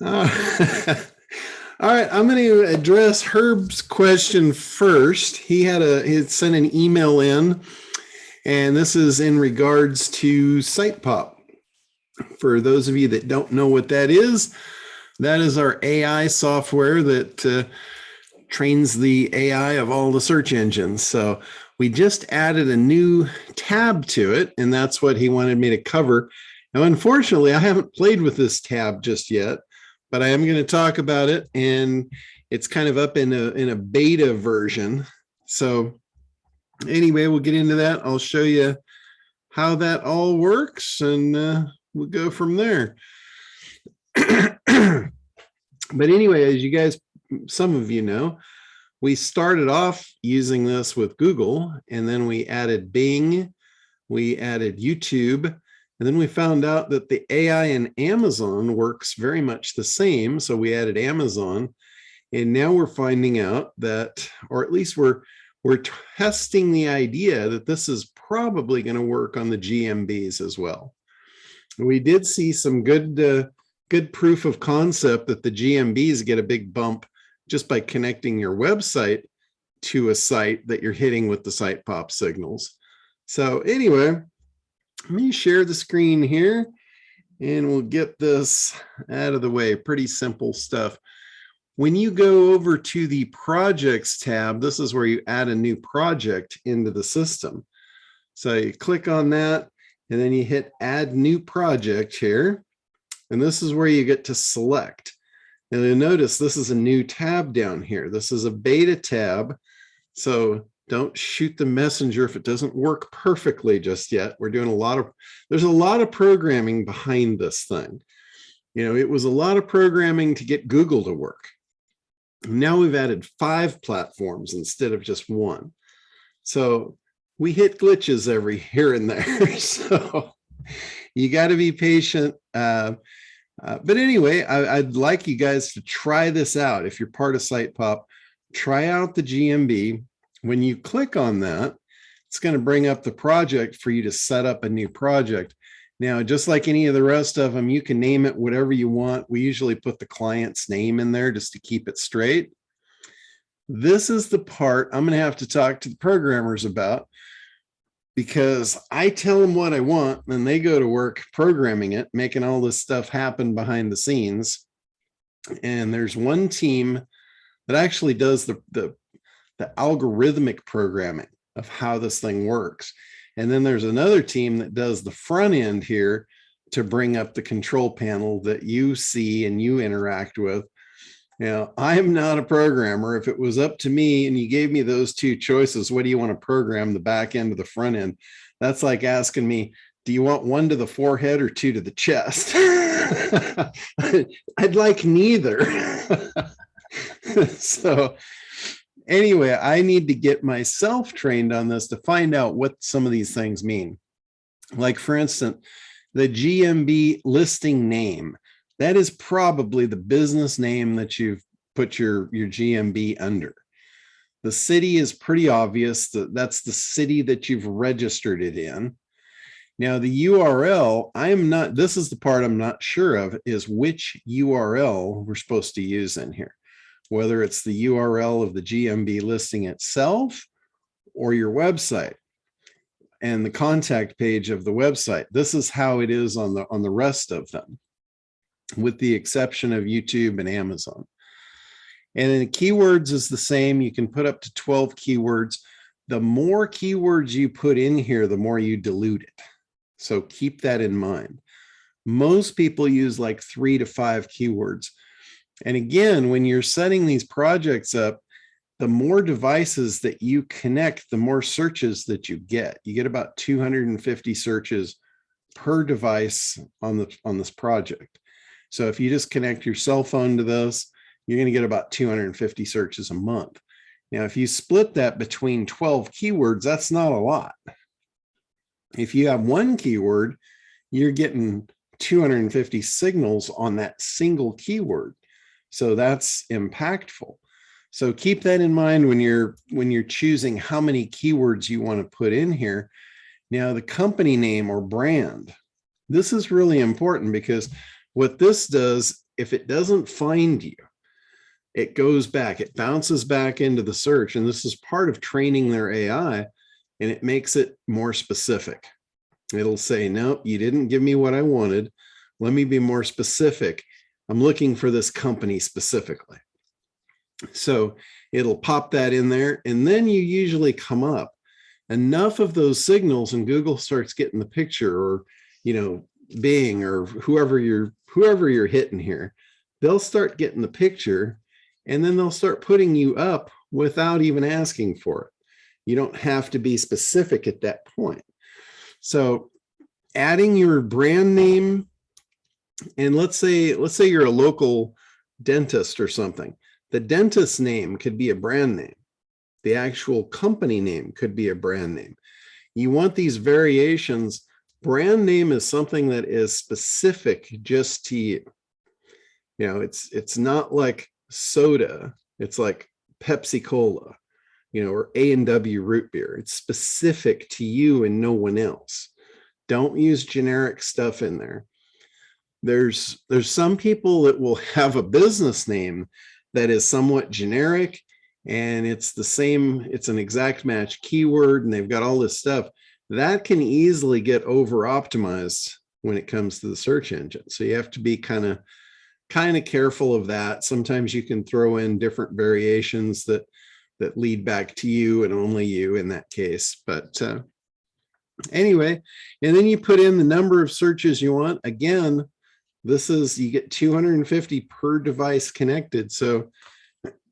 Uh, all right, I'm going to address Herb's question first. He had sent an email in, and this is in regards to SitePop. For those of you that don't know what that is our AI software that trains the AI of all the search engines. So we just added a new tab to it, and that's what he wanted me to cover. Now, unfortunately, I haven't played with this tab just yet, but I am going to talk about it, and it's kind of up in a beta version. So anyway, we'll get into that. I'll show you how that all works, and we'll go from there. But anyway, as you guys, some of you know, we started off using this with Google, and then we added Bing, we added YouTube, and then we found out that the AI in Amazon works very much the same. So we added Amazon, and now we're finding out that, or at least we're testing the idea that this is probably going to work on the GMBs as well. We did see some good proof of concept that the GMBs get a big bump just by connecting your website to a site that you're hitting with the SitePop signals. So anyway, let me share the screen here, and we'll get this out of the way. Pretty simple stuff. When you go over to the projects tab, this is where you add a new project into the system. So you click on that, and then you hit add new project here. And this is where you get to select. Now you'll notice this is a new tab down here. This is a beta tab. So don't shoot the messenger if it doesn't work perfectly just yet. We're doing there's a lot of programming behind this thing. You know, it was a lot of programming to get Google to work. Now we've added 5 platforms instead of just 1. So we hit glitches every here and there. So you got to be patient. But anyway, I'd like you guys to try this out. If you're part of SitePop, try out the GMB. When you click on that, it's going to bring up the project for you to set up a new project. Now, just like any of the rest of them, you can name it whatever you want. We usually put the client's name in there just to keep it straight. This is the part I'm going to have to talk to the programmers about, because I tell them what I want, and they go to work programming it, making all this stuff happen behind the scenes. And there's one team that actually does the algorithmic programming of how this thing works. And then there's another team that does the front end here to bring up the control panel that you see and you interact with. Now, I'm not a programmer. If it was up to me and you gave me those 2 choices, what do you want to program, the back end or the front end? That's like asking me, do you want 1 to the forehead or 2 to the chest? I'd like neither. So anyway, I need to get myself trained on this to find out what some of these things mean. Like, for instance, the GMB listing name. That is probably the business name that you've put your GMB under. The city is pretty obvious. That's the city that you've registered it in. Now, the URL, this is the part I'm not sure of, is which URL we're supposed to use in here. Whether it's the URL of the GMB listing itself or your website and the contact page of the website. This is how it is on the rest of them, with the exception of YouTube and Amazon. And then keywords is the same. You can put up to 12 keywords. The more keywords you put in here, the more you dilute it. So keep that in mind. Most people use like 3 to 5 keywords. And again, when you're setting these projects up, the more devices that you connect, the more searches that you get. You get about 250 searches per device on this project. So if you just connect your cell phone to this, you're going to get about 250 searches a month. Now, if you split that between 12 keywords, that's not a lot. If you have 1 keyword, you're getting 250 signals on that single keyword. So that's impactful. So keep that in mind when you're choosing how many keywords you want to put in here. Now, the company name or brand, this is really important, because what this does, if it doesn't find you, it goes back, it bounces back into the search. And this is part of training their AI, and it makes it more specific. It'll say, no, you didn't give me what I wanted. Let me be more specific. I'm looking for this company specifically. So it'll pop that in there, and then you usually come up enough of those signals and Google starts getting the picture, or, Bing or whoever you're hitting here, they'll start getting the picture, and then they'll start putting you up without even asking for it. You don't have to be specific at that point. So adding your brand name, and let's say you're a local dentist or something. The dentist name could be a brand name. The actual company name could be a brand name. You want these variations. Brand name is something that is specific just to you. It's not like soda. It's like Pepsi Cola, or A&W root beer. It's specific to you and no one else. Don't use generic stuff in there. There's some people that will have a business name that is somewhat generic, and it's the same, it's an exact match keyword, and they've got all this stuff that can easily get over optimized when it comes to the search engine. So you have to be kind of careful of that. Sometimes you can throw in different variations that lead back to you and only you in that case. But anyway, and then you put in the number of searches you want. Again, you get 250 per device connected. So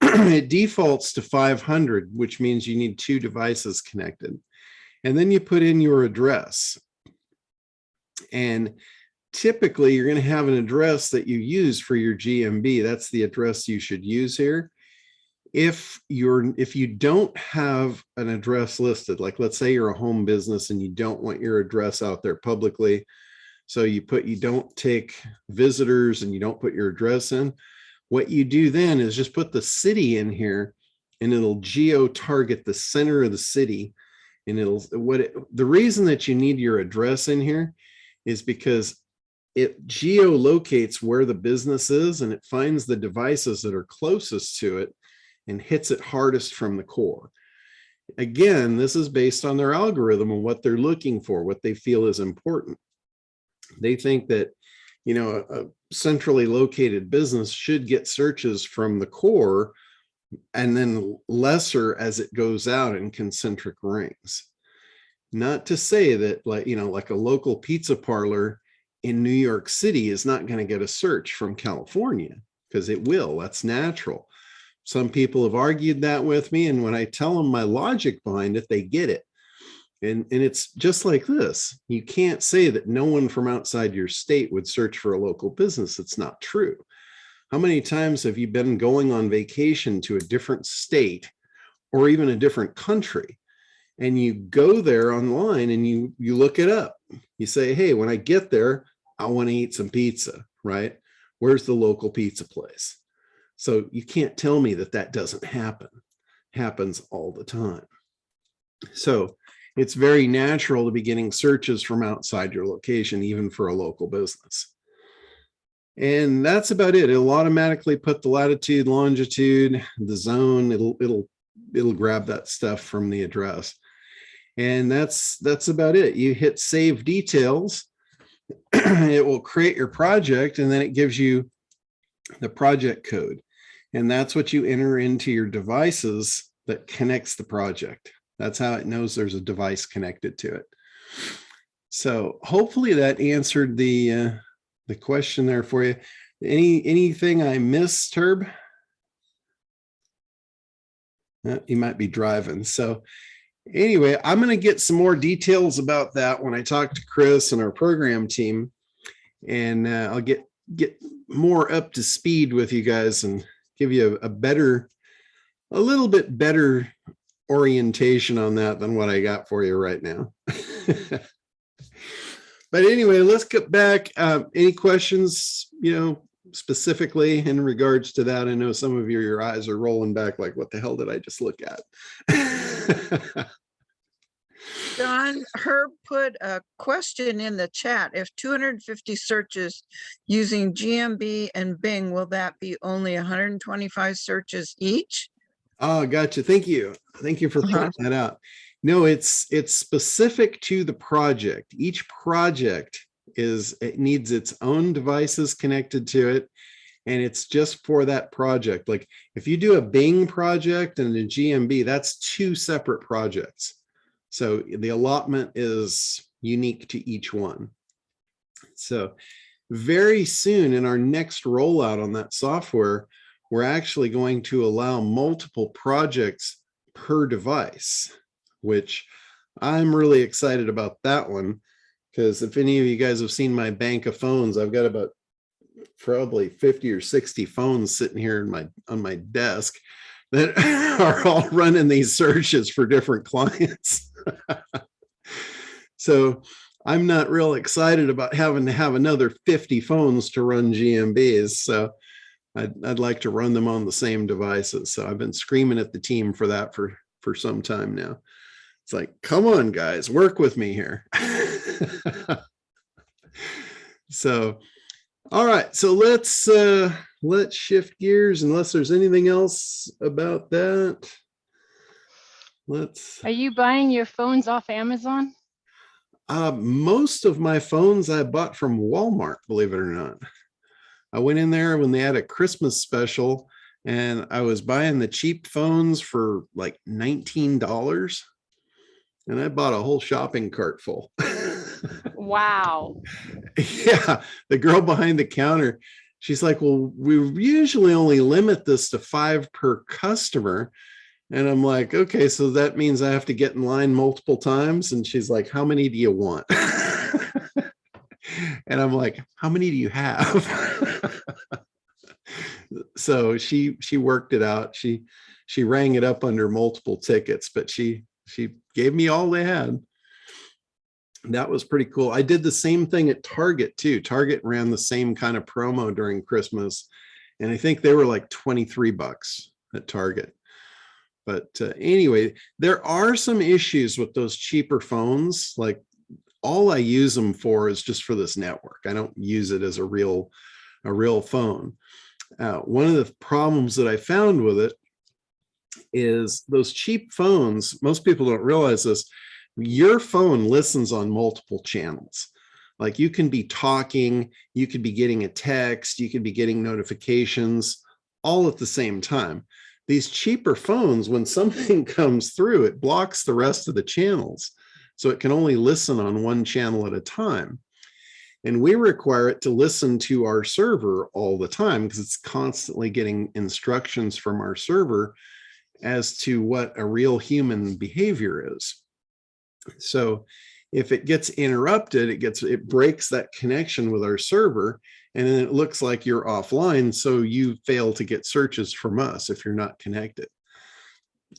it defaults to 500, which means you need 2 devices connected. And then you put in your address. And typically you're going to have an address that you use for your GMB. That's the address you should use here. If you don't have an address listed, like let's say you're a home business and you don't want your address out there publicly, so you don't take visitors and you don't put your address in, what you do then is just put the city in here, and it'll geo-target the center of the city. And the reason that you need your address in here is because it geolocates where the business is, and it finds the devices that are closest to it and hits it hardest from the core. Again, this is based on their algorithm and what they're looking for, what they feel is important. They think that, a centrally located business should get searches from the core and then lesser as it goes out in concentric rings. Not to say that, like a local pizza parlor in New York City is not going to get a search from California, because it will. That's natural. Some people have argued that with me, and when I tell them my logic behind it, they get it. And it's just like this. You can't say that no one from outside your state would search for a local business. It's not true. How many times have you been going on vacation to a different state or even a different country, and you go there online and you look it up? You say, hey, when I get there, I want to eat some pizza, right? Where's the local pizza place? So you can't tell me that doesn't happen. It happens all the time. So it's very natural to be getting searches from outside your location, even for a local business. And that's about it. It'll automatically put the latitude, longitude, the zone. It'll grab that stuff from the address. And that's about it. You hit save details. It will create your project, and then it gives you the project code. And that's what you enter into your devices that connects the project. That's how it knows there's a device connected to it. So hopefully that answered the question there for you. Anything I missed, Herb? You might be driving. So anyway, I'm going to get some more details about that when I talk to Chris and our program team, and I'll get more up to speed with you guys and give you a little bit better orientation on that than what I got for you right now. But anyway, let's get back. Any questions, specifically in regards to that? I know some of you, your eyes are rolling back like, what the hell did I just look at? Don, Herb put a question in the chat. If 250 searches using GMB and Bing, will that be only 125 searches each? Oh, gotcha. Thank you. Thank you for pointing that out. No, it's specific to the project. Each project it needs its own devices connected to it, and it's just for that project. Like if you do a Bing project and a GMB, that's two separate projects. So the allotment is unique to each one. So very soon in our next rollout on that software, we're actually going to allow multiple projects per device, which I'm really excited about that one, because if any of you guys have seen my bank of phones, I've got about probably 50 or 60 phones sitting here on my desk that are all running these searches for different clients. So I'm not real excited about having to have another 50 phones to run GMBs. So I'd like to run them on the same devices. So I've been screaming at the team for that for some time now. It's like, come on, guys, work with me here. So, all right. So let's shift gears unless there's anything else about that. Are you buying your phones off Amazon? Most of my phones I bought from Walmart, believe it or not. I went in there when they had a Christmas special and I was buying the cheap phones for like $19. And I bought a whole shopping cart full. Wow. Yeah, the girl behind the counter, she's like, well, we usually only limit this to 5 per customer. And I'm like, okay, so that means I have to get in line multiple times. And she's like, how many do you want? And I'm like, how many do you have? So she worked it out. She rang it up under multiple tickets, but she gave me all they had. That was pretty cool. I did the same thing at Target too. Target ran the same kind of promo during Christmas. And I think they were like $23 at Target. But anyway, there are some issues with those cheaper phones. Like all I use them for is just for this network. I don't use it as a real phone. One of the problems that I found with it is those cheap phones, most people don't realize this, your phone listens on multiple channels. Like you can be talking, you could be getting a text, you could be getting notifications all at the same time. These cheaper phones, when something comes through, it blocks the rest of the channels. So it can only listen on one channel at a time. And we require it to listen to our server all the time because it's constantly getting instructions from our server as to what a real human behavior is. So if it gets interrupted, it breaks that connection with our server, and then it looks like you're offline. So you fail to get searches from us if you're not connected.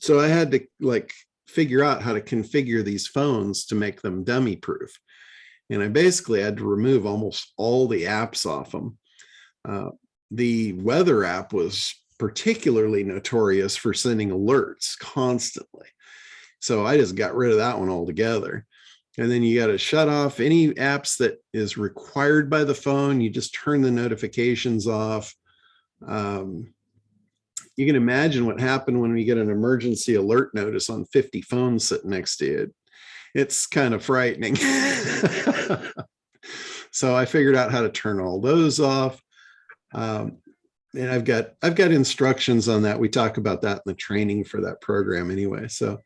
So I had to figure out how to configure these phones to make them dummy proof. And I basically had to remove almost all the apps off them. The weather app was particularly notorious for sending alerts constantly. So I just got rid of that one altogether. And then you got to shut off any apps that is required by the phone. You just turn the notifications off. You can imagine what happened when we get an emergency alert notice on 50 phones sitting next to it. It's kind of frightening. So I figured out how to turn all those off. And I've got instructions on that. We talk about that in the training for that program anyway. So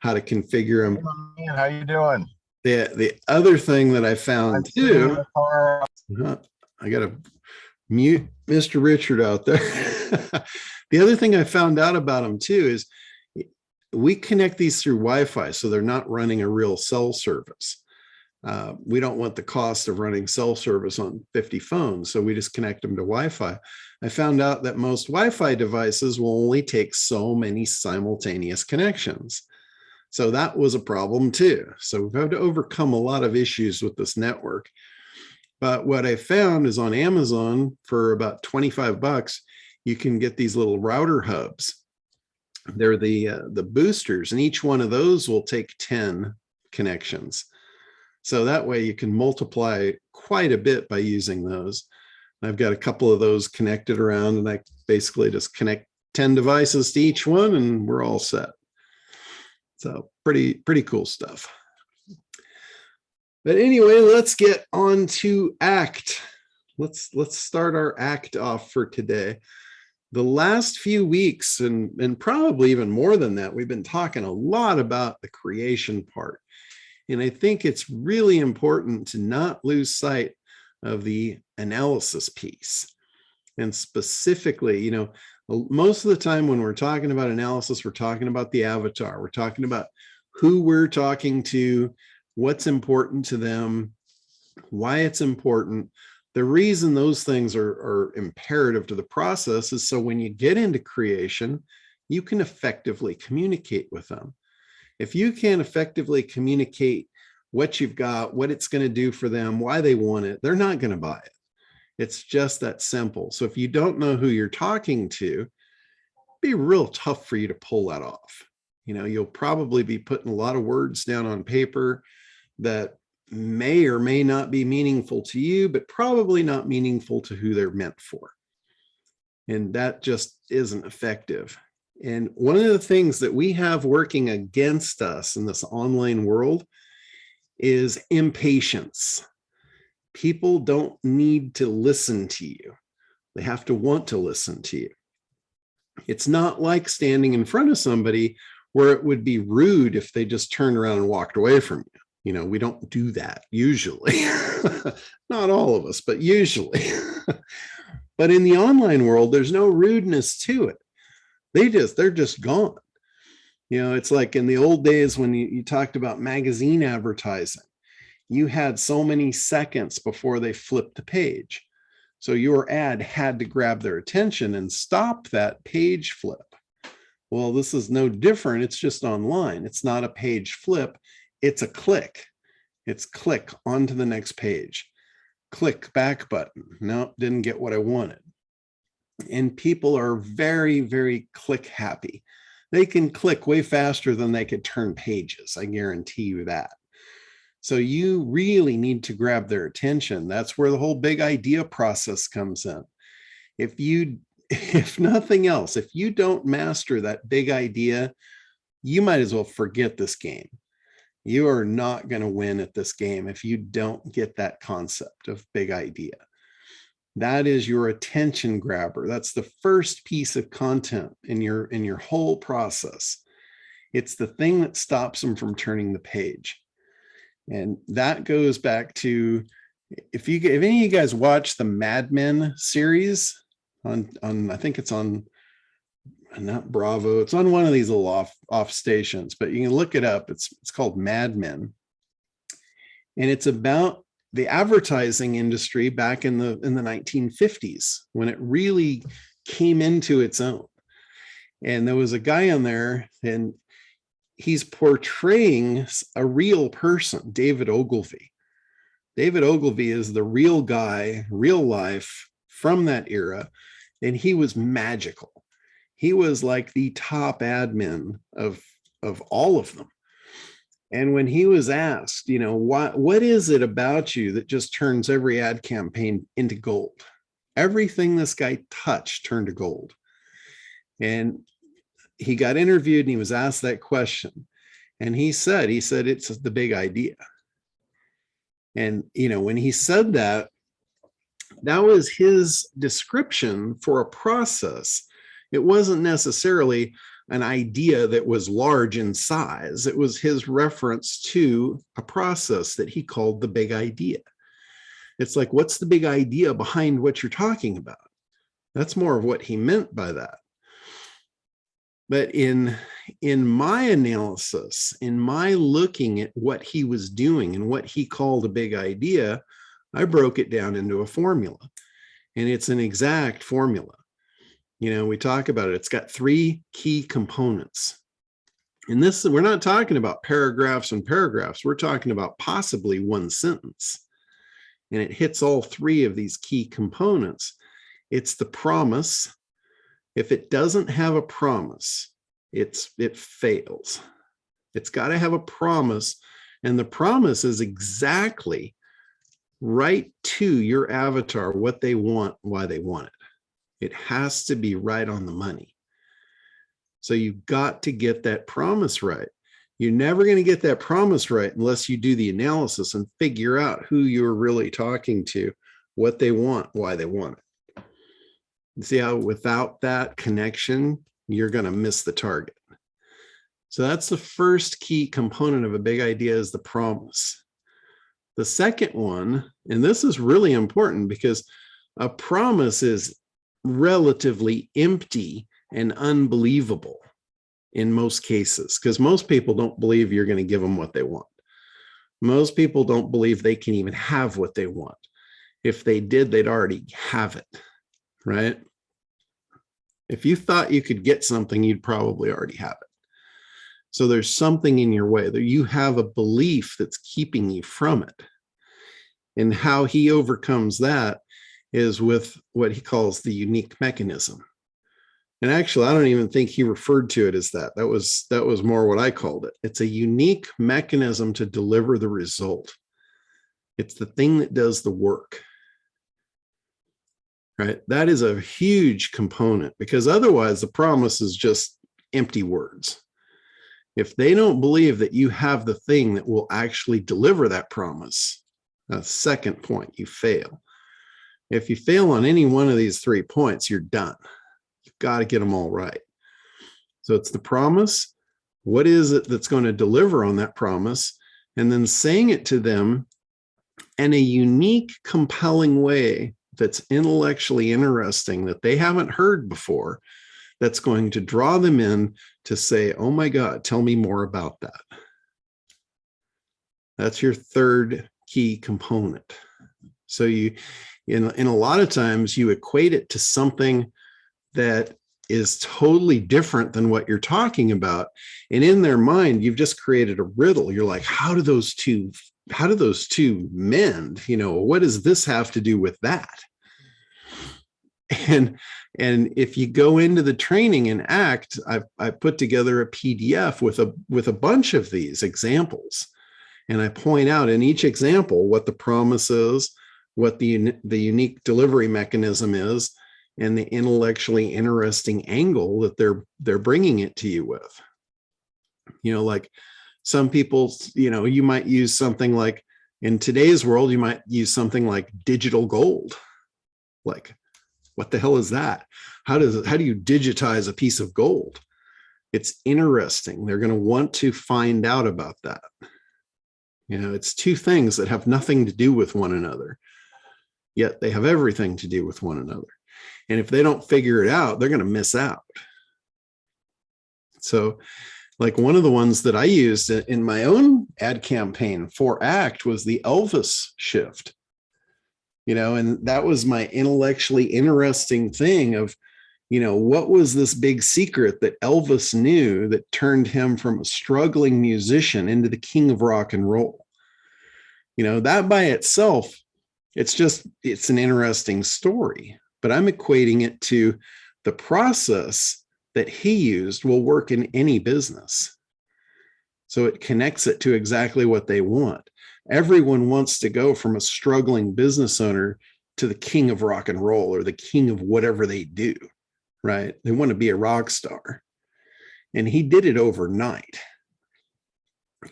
how to configure them. Hey, how you doing? The other thing that I found too, I got to mute Mr. Richard out there. The other thing I found out about them too is we connect these through Wi-Fi, so they're not running a real cell service. We don't want the cost of running cell service on 50 phones, so we just connect them to Wi-Fi. I found out that most Wi-Fi devices will only take so many simultaneous connections. So that was a problem too. So we've had to overcome a lot of issues with this network. But what I found is on Amazon for about $25, you can get these little router hubs. They're the boosters, and each one of those will take 10 connections. So that way you can multiply quite a bit by using those. I've got a couple of those connected around, and I basically just connect 10 devices to each one and we're all set. So pretty cool stuff. But anyway, let's get on to ACT. Let's start our ACT off for today. The last few weeks, and probably even more than that, we've been talking a lot about the creation part. And I think it's really important to not lose sight of the analysis piece. And specifically, you know, most of the time when we're talking about analysis, we're talking about the avatar. We're talking about who we're talking to, what's important to them, why it's important. The reason those things are imperative to the process is so when you get into creation, you can effectively communicate with them. If you can't effectively communicate what you've got, what it's going to do for them, why they want it, they're not going to buy it. It's just that simple. So if you don't know who you're talking to, it'd be real tough for you to pull that off. You know, you'll probably be putting a lot of words down on paper that may or may not be meaningful to you, but probably not meaningful to who they're meant for. And that just isn't effective. And one of the things that we have working against us in this online world is impatience. People don't need to listen to you. They have to want to listen to you. It's not like standing in front of somebody where it would be rude if they just turned around and walked away from you. You know, we don't do that usually. Not all of us, but usually. But in the online world, there's no rudeness to it. They're just gone. You know, it's like in the old days when you talked about magazine advertising, you had so many seconds before they flipped the page. So your ad had to grab their attention and stop that page flip. Well, this is no different. It's just online. It's not a page flip. It's a click. It's click onto the next page. Click back button. No, didn't get what I wanted. And people are very, very click happy. They can click way faster than they could turn pages. I guarantee you that. So you really need to grab their attention. That's where the whole big idea process comes in. If nothing else, if you don't master that big idea, you might as well forget this game. You are not going to win at this game if you don't get that concept of big idea. That is your attention grabber. That's the first piece of content in your whole process. It's the thing that stops them from turning the page. And that goes back to, if any of you guys watch the Mad Men series on I think it's on, not Bravo, it's on one of these little off stations, but you can look it up. It's called Mad Men. And it's about the advertising industry back in the 1950s when it really came into its own. And there was a guy on there, and he's portraying a real person, David Ogilvy. David Ogilvy is the real guy, real life from that era, and he was magical. He was like the top admin of all of them. And when he was asked, you know, what is it about you that just turns every ad campaign into gold? Everything this guy touched turned to gold. And he got interviewed and he was asked that question. And he said, it's the big idea. And, you know, when he said that, that was his description for a process. It wasn't necessarily an idea that was large in size. It was his reference to a process that he called the big idea. It's like, what's the big idea behind what you're talking about? That's more of what he meant by that. But in my analysis, in my looking at what he was doing and what he called a big idea, I broke it down into a formula. And it's an exact formula. You know, we talk about it. It's got 3 key components. And this, we're not talking about paragraphs and paragraphs. We're talking about possibly one sentence. And it hits all 3 of these key components. It's the promise. If it doesn't have a promise, it fails. It's got to have a promise. And the promise is exactly right to your avatar, what they want, why they want it. It has to be right on the money. So you've got to get that promise right. You're never going to get that promise right unless you do the analysis and figure out who you're really talking to, what they want, why they want it. See how without that connection, you're going to miss the target. So that's the first key component of a big idea, is the promise. The second one, and this is really important because a promise is relatively empty and unbelievable in most cases, because most people don't believe you're going to give them what they want. Most people don't believe they can even have what they want. If they did, they'd already have it, right? If you thought you could get something, you'd probably already have it. So there's something in your way that you have a belief that's keeping you from it. And how he overcomes that is with what he calls the unique mechanism. And actually, I don't even think he referred to it as that. That was more what I called it. It's a unique mechanism to deliver the result. It's the thing that does the work, right? That is a huge component, because otherwise the promise is just empty words. If they don't believe that you have the thing that will actually deliver that promise, that's second point, you fail. If you fail on any one of these 3 points, you're done. You've got to get them all right. So it's the promise. What is it that's going to deliver on that promise? And then saying it to them in a unique, compelling way that's intellectually interesting, that they haven't heard before, that's going to draw them in to say, oh my God, tell me more about that. That's your third key component. So you, in a lot of times, you equate it to something that is totally different than what you're talking about. And in their mind, you've just created a riddle. You're like, how do those two mend? You know, what does this have to do with that? And if you go into the training and ACT, I put together a PDF with a bunch of these examples. And I point out in each example what the promise is, what the unique delivery mechanism is, and the intellectually interesting angle that they're bringing it to you with. You know, like some people, you know, you might use something like, in today's world, you might use something like digital gold. Like, what the hell is that? How do you digitize a piece of gold? It's interesting. They're going to want to find out about that. You know, it's two things that have nothing to do with one another, yet they have everything to do with one another. And if they don't figure it out, they're going to miss out. So like one of the ones that I used in my own ad campaign for ACT was the Elvis Shift. You know, and that was my intellectually interesting thing of, you know, what was this big secret that Elvis knew that turned him from a struggling musician into the king of rock and roll? You know, that by itself, it's an interesting story, but I'm equating it to the process that he used will work in any business. So it connects it to exactly what they want. Everyone wants to go from a struggling business owner to the king of rock and roll or the king of whatever they do, right? They want to be a rock star. And he did it overnight.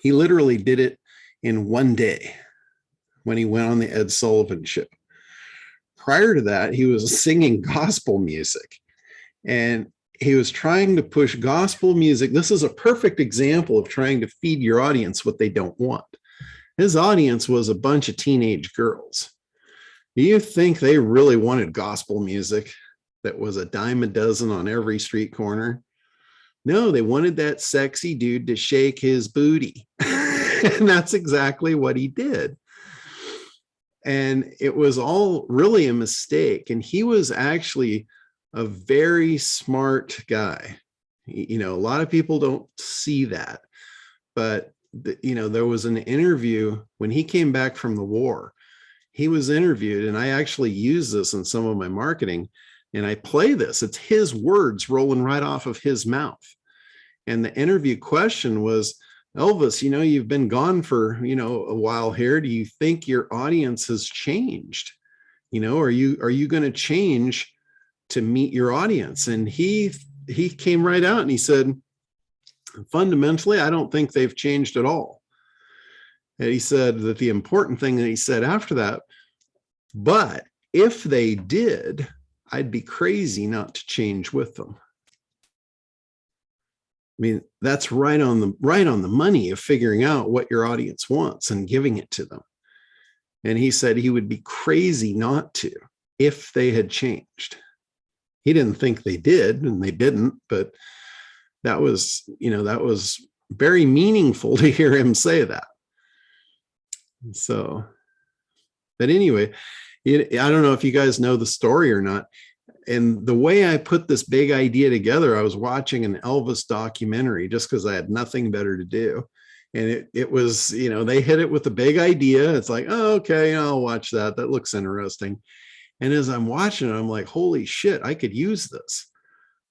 He literally did it in one day when he went on the Ed Sullivan Show. Prior to that, he was singing gospel music, and he was trying to push gospel music. This is a perfect example of trying to feed your audience what they don't want. His audience was a bunch of teenage girls. Do you think they really wanted gospel music that was a dime a dozen on every street corner? No, they wanted that sexy dude to shake his booty. And that's exactly what he did. And it was all really a mistake. And he was actually a very smart guy. You know, a lot of people don't see that, but you know, there was an interview when he came back from the war. He was interviewed, and I actually use this in some of my marketing, and I play this. It's his words rolling right off of his mouth. And the interview question was, Elvis, you've been gone for, a while here. Do you think your audience has changed? Are you going to change to meet your audience? And he came right out and he said, fundamentally, I don't think they've changed at all. And he said that the important thing that he said after that, but if they did, I'd be crazy not to change with them. I mean, that's right on the money of figuring out what your audience wants and giving it to them. And he said he would be crazy not to if they had changed. He didn't think they did, and they didn't, but that was very meaningful to hear him say that. So, but anyway, I don't know if you guys know the story or not. And the way I put this big idea together, I was watching an Elvis documentary just because I had nothing better to do. And it was, they hit it with a big idea. It's like, oh, okay, I'll watch that. That looks interesting. And as I'm watching it, I'm like, holy shit, I could use this.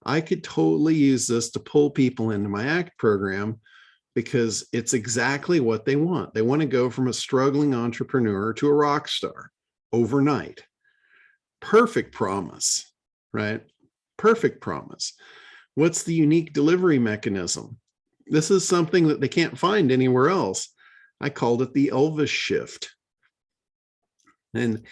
I could totally use this to pull people into my ACT program because it's exactly what they want. They want to go from a struggling entrepreneur to a rock star overnight. Perfect promise, right? Perfect promise. What's the unique delivery mechanism? This is something that they can't find anywhere else. I called it the Elvis Shift. And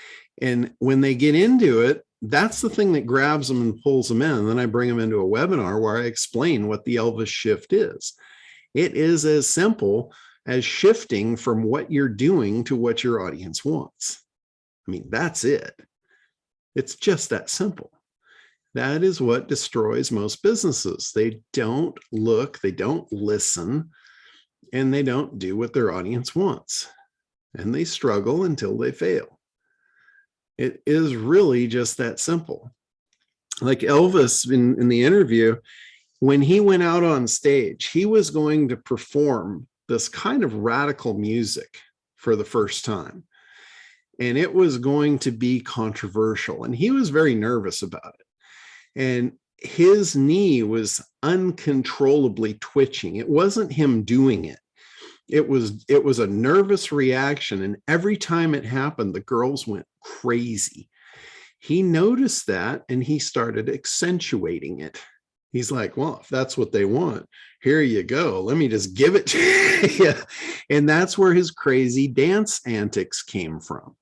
when they get into it, that's the thing that grabs them and pulls them in. And then I bring them into a webinar where I explain what the Elvis Shift is. It is as simple as shifting from what you're doing to what your audience wants. I mean, that's it. It's just that simple. That is what destroys most businesses. They don't look, they don't listen, and they don't do what their audience wants. And they struggle until they fail. It is really just that simple. Like Elvis in the interview, when he went out on stage, he was going to perform this kind of radical music for the first time. And it was going to be controversial. And he was very nervous about it. And his knee was uncontrollably twitching. It wasn't him doing it. It was a nervous reaction. And every time it happened, the girls went crazy. He noticed that and he started accentuating it. He's like, well, if that's what they want, here you go. Let me just give it to you. And that's where his crazy dance antics came from.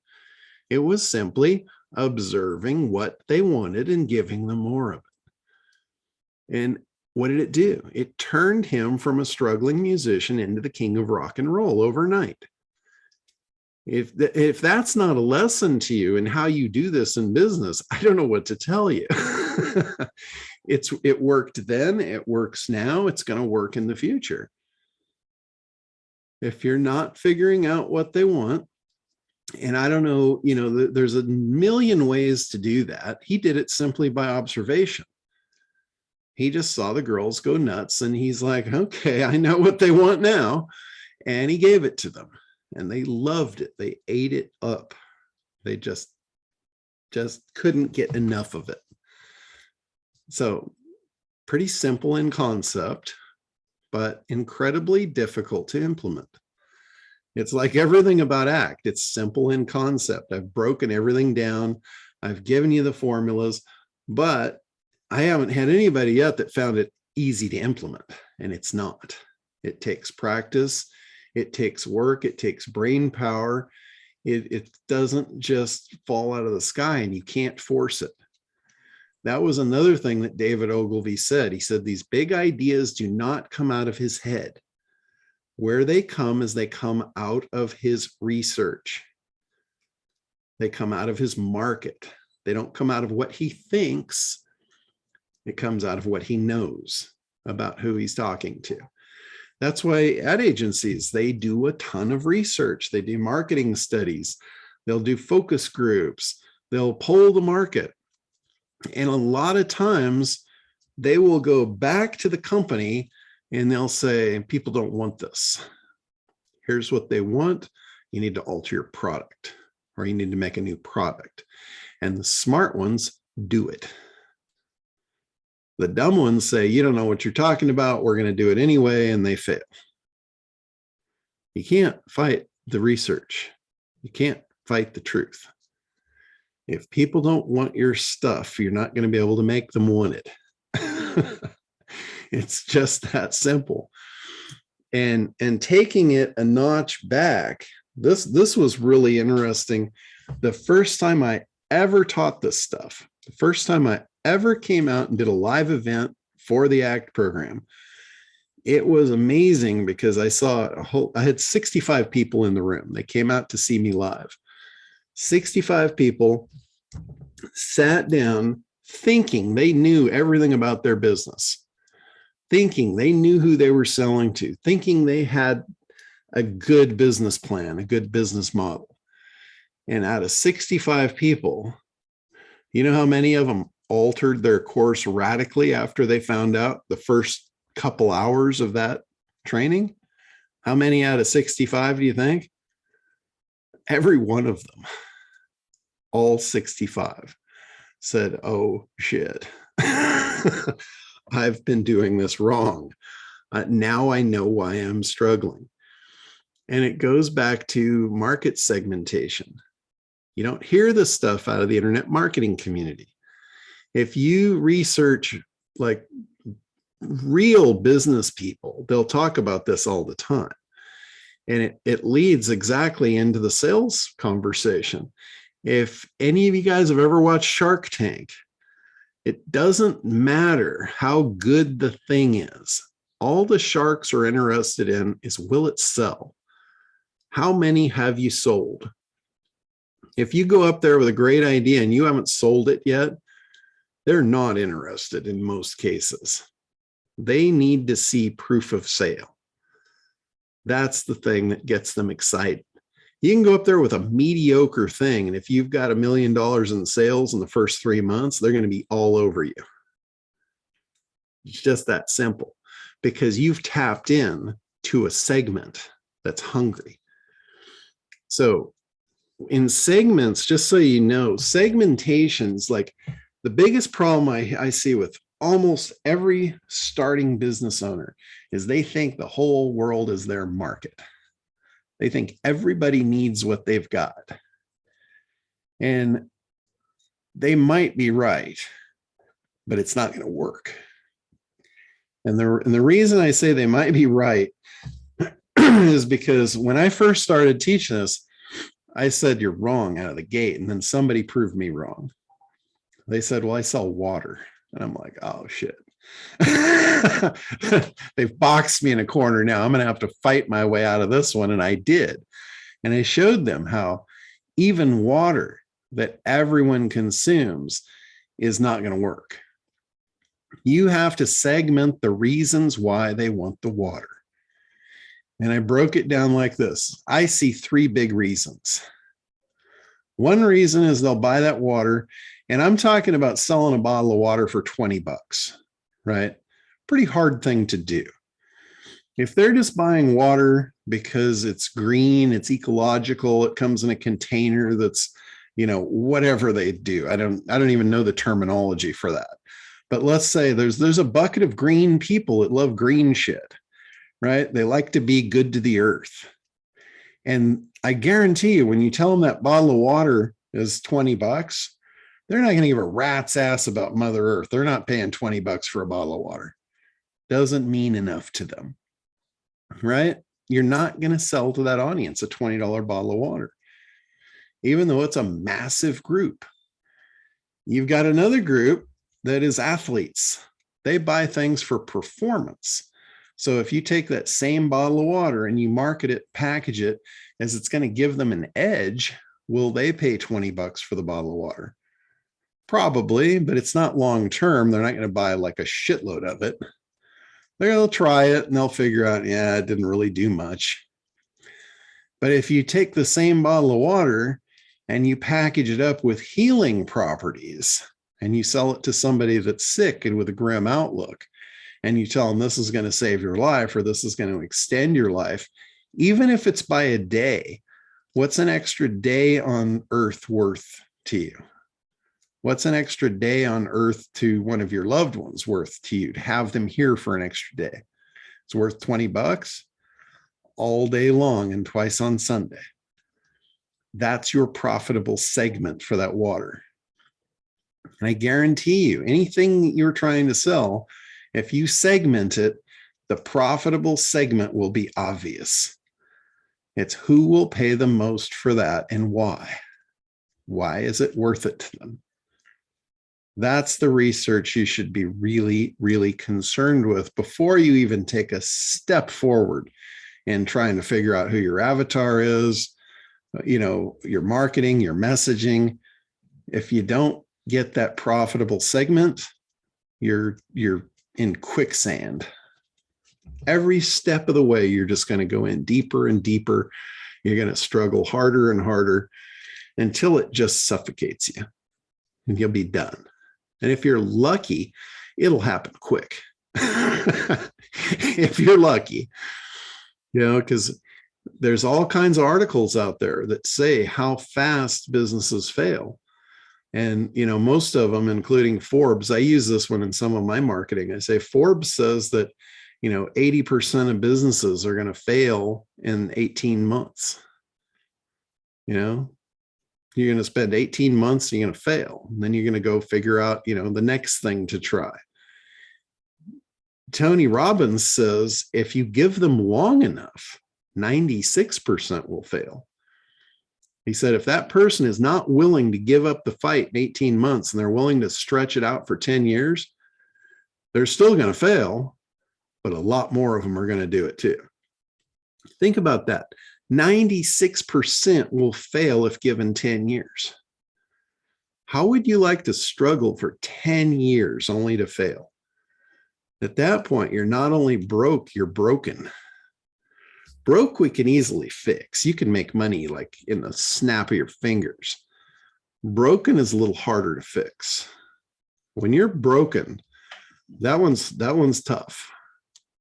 It was simply observing what they wanted and giving them more of it. And what did it do? It turned him from a struggling musician into the king of rock and roll overnight. If that's not a lesson to you in how you do this in business, I don't know what to tell you. It worked then, it works now, it's going to work in the future. If you're not figuring out what they want, and I don't know, there's a million ways to do that. He did it simply by observation. He just saw the girls go nuts and he's like, okay, I know what they want now. And he gave it to them and they loved it. They ate it up. They just couldn't get enough of it. So pretty simple in concept, but incredibly difficult to implement. It's like everything about ACT. It's simple in concept. I've broken everything down. I've given you the formulas, but I haven't had anybody yet that found it easy to implement, and it's not. It takes practice. It takes work. It takes brain power. It doesn't just fall out of the sky, and you can't force it. That was another thing that David Ogilvy said. He said these big ideas do not come out of his head. Where they come is they come out of his research. They come out of his market. They don't come out of what he thinks. It comes out of what he knows about who he's talking to. That's why ad agencies, they do a ton of research. They do marketing studies. They'll do focus groups. They'll poll the market. And a lot of times they will go back to the company and they'll say, people don't want this. Here's what they want. You need to alter your product, or you need to make a new product. And the smart ones do it. The dumb ones say, you don't know what you're talking about. We're going to do it anyway. And they fail. You can't fight the research. You can't fight the truth. If people don't want your stuff, you're not going to be able to make them want it. It's just that simple. And taking it a notch back, this was really interesting. The first time I ever taught this stuff, the first time I ever came out and did a live event for the ACT program, it was amazing because I saw I had 65 people in the room. They came out to see me live. 65 people sat down thinking they knew everything about their business, thinking they knew who they were selling to, thinking they had a good business plan, a good business model. And out of 65 people, you know how many of them altered their course radically after they found out the first couple hours of that training? How many out of 65 do you think? Every one of them, all 65, said, oh shit, I've been doing this wrong. Now I know why I'm struggling. And it goes back to market segmentation. You don't hear this stuff out of the internet marketing community. If you research like real business people, they'll talk about this all the time. And it leads exactly into the sales conversation. If any of you guys have ever watched Shark Tank, it doesn't matter how good the thing is. All the sharks are interested in is, will it sell? How many have you sold? If you go up there with a great idea and you haven't sold it yet, they're not interested in most cases. They need to see proof of sale. That's the thing that gets them excited. You can go up there with a mediocre thing, and if you've got $1 million in sales in the first 3 months, they're going to be all over you. It's just that simple, because you've tapped in to a segment that's hungry. So in segments, just so you know, segmentation's like the biggest problem I see with almost every starting business owner is they think the whole world is their market. They think everybody needs what they've got. And they might be right, but it's not going to work. And the reason I say they might be right is because when I first started teaching this, I said, you're wrong out of the gate. And then somebody proved me wrong. They said, well, I sell water. And I'm like, oh, shit. They've boxed me in a corner now. I'm going to have to fight my way out of this one. And I did. And I showed them how even water that everyone consumes is not going to work. You have to segment the reasons why they want the water. And I broke it down like this. I see 3 big reasons. One reason is they'll buy that water, and I'm talking about selling a bottle of water for 20 bucks, right? Pretty hard thing to do. If they're just buying water because it's green, it's ecological, it comes in a container that's, you know, whatever they do. I don't even know the terminology for that. But let's say there's a bucket of green people that love green shit, right? They like to be good to the earth. And I guarantee you, when you tell them that bottle of water is 20 bucks, they're not going to give a rat's ass about Mother Earth. They're not paying 20 bucks for a bottle of water. Doesn't mean enough to them, right? You're not going to sell to that audience a $20 bottle of water, even though it's a massive group. You've got another group that is athletes. They buy things for performance. So if you take that same bottle of water and you market it, package it as it's going to give them an edge, will they pay 20 bucks for the bottle of water? Probably, but it's not long-term. They're not going to buy like a shitload of it. They'll try it and they'll figure out, yeah, it didn't really do much. But if you take the same bottle of water and you package it up with healing properties and you sell it to somebody that's sick and with a grim outlook, and you tell them this is going to save your life or this is going to extend your life, even if it's by a day, what's an extra day on earth worth to you? What's an extra day on earth to one of your loved ones worth to you to have them here for an extra day? It's worth 20 bucks. all day long and twice on Sunday. That's your profitable segment for that water. And I guarantee you, anything you're trying to sell, if you segment it, the profitable segment will be obvious. It's who will pay the most for that and why. Why is it worth it to them? That's the research you should be really, really concerned with before you even take a step forward in trying to figure out who your avatar is, your marketing, your messaging. If you don't get that profitable segment, you're in quicksand. Every step of the way, you're just going to go in deeper and deeper. You're going to struggle harder and harder until it just suffocates you and you'll be done. And if you're lucky, it'll happen quick. If you're lucky, because there's all kinds of articles out there that say how fast businesses fail. And, most of them, including Forbes, I use this one in some of my marketing. I say Forbes says that, 80% of businesses are going to fail in 18 months. You're going to spend 18 months, you're going to fail. And then you're going to go figure out, the next thing to try. Tony Robbins says, if you give them long enough, 96% will fail. He said, if that person is not willing to give up the fight in 18 months and they're willing to stretch it out for 10 years, they're still going to fail, but a lot more of them are going to do it too. Think about that. 96% will fail if given 10 years. How would you like to struggle for 10 years only to fail? At that point, you're not only broke, you're broken. Broke, we can easily fix. You can make money like in the snap of your fingers. Broken is a little harder to fix. When you're broken, that one's tough.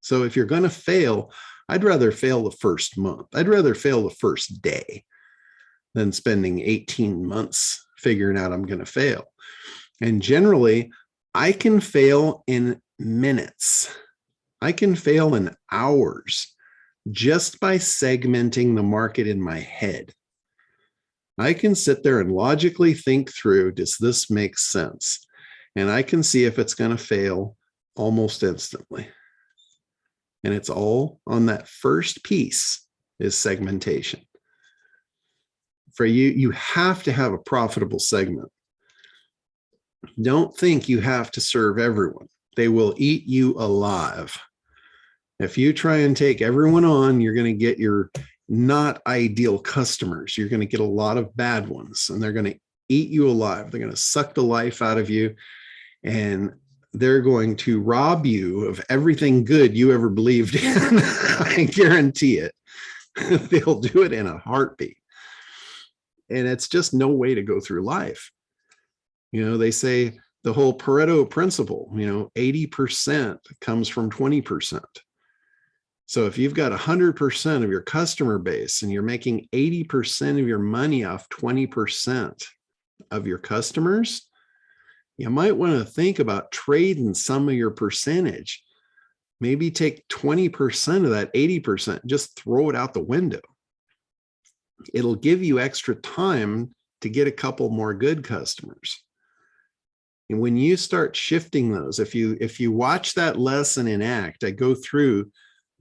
So if you're going to fail, I'd rather fail the first month. I'd rather fail the first day than spending 18 months figuring out I'm going to fail. And generally, I can fail in minutes. I can fail in hours just by segmenting the market in my head. I can sit there and logically think through, does this make sense? And I can see if it's going to fail almost instantly. And it's all on that first piece is segmentation. For you, you have to have a profitable segment. Don't think you have to serve everyone. They will eat you alive. If you try and take everyone on, you're going to get your not ideal customers. You're going to get a lot of bad ones, and they're going to eat you alive. They're going to suck the life out of you, and they're going to rob you of everything good you ever believed in. I guarantee it. They'll do it in a heartbeat. And it's just no way to go through life. They say the whole Pareto Principle, 80% comes from 20%. So if you've got 100% of your customer base and you're making 80% of your money off 20% of your customers, you might want to think about trading some of your percentage. Maybe take 20% of that 80%, just throw it out the window. It'll give you extra time to get a couple more good customers. And when you start shifting those, if you watch that lesson in ACT, I go through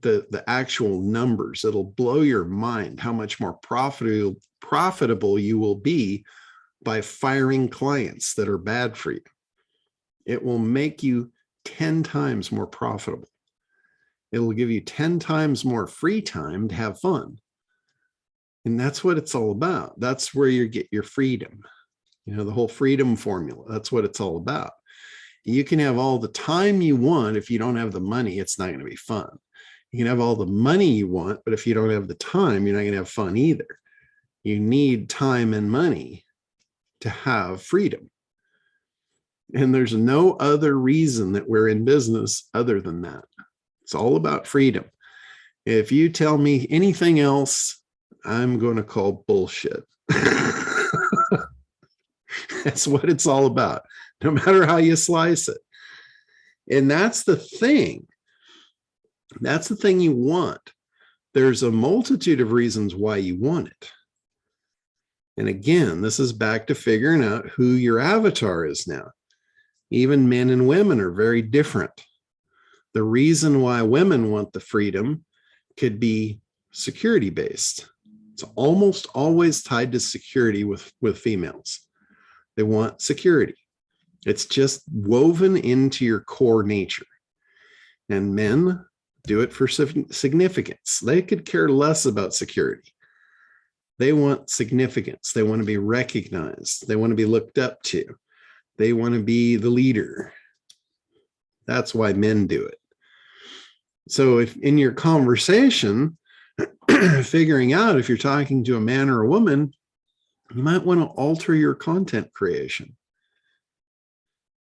the actual numbers. It'll blow your mind how much more profitable you will be by firing clients that are bad for you. It will make you 10 times more profitable. It'll give you 10 times more free time to have fun. And that's what it's all about. That's where you get your freedom. The whole freedom formula. That's what it's all about. You can have all the time you want. If you don't have the money, it's not going to be fun. You can have all the money you want, but if you don't have the time, you're not going to have fun either. You need time and money to have freedom. And there's no other reason that we're in business other than that. It's all about freedom. If you tell me anything else, I'm going to call bullshit. That's what it's all about, no matter how you slice it. And that's the thing. That's the thing you want. there's a multitude of reasons why you want it. And again, this is back to figuring out who your avatar is now. Even men and women are very different. The reason why women want the freedom could be security based. It's almost always tied to security with females. They want security. It's just woven into your core nature. And men do it for significance. They could care less about security. They want significance. They want to be recognized. They want to be looked up to. They want to be the leader. That's why men do it. So if in your conversation, figuring out if you're talking to a man or a woman, you might want to alter your content creation.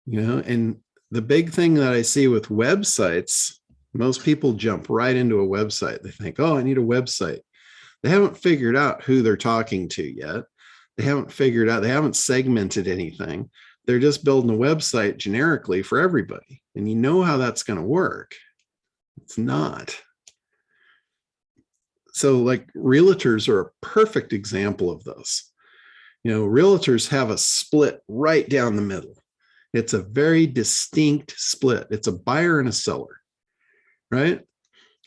And the big thing that I see with websites, most people jump right into a website. They think, oh, I need a website. They haven't figured out who they're talking to yet. They haven't segmented anything. They're just building a website generically for everybody. And you know how that's going to work. It's not. So like realtors are a perfect example of this. Realtors have a split right down the middle. It's a very distinct split. It's a buyer and a seller, right?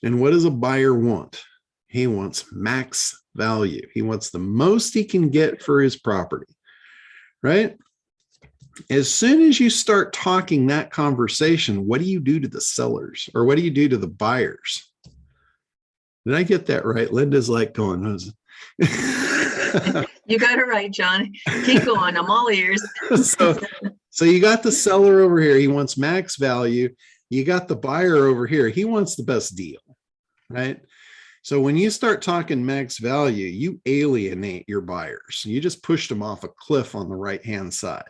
And what does a buyer want? He wants max value. He wants the most he can get for his property, right? As soon as you start talking that conversation, what do you do to the sellers, or what do you do to the buyers? Did I get that right? Linda's like going, You got it right, John. Keep going. I'm all ears. So you got the seller over here. He wants max value. You got the buyer over here. He wants the best deal, right? So when you start talking max value, you alienate your buyers. You just pushed them off a cliff on the right-hand side.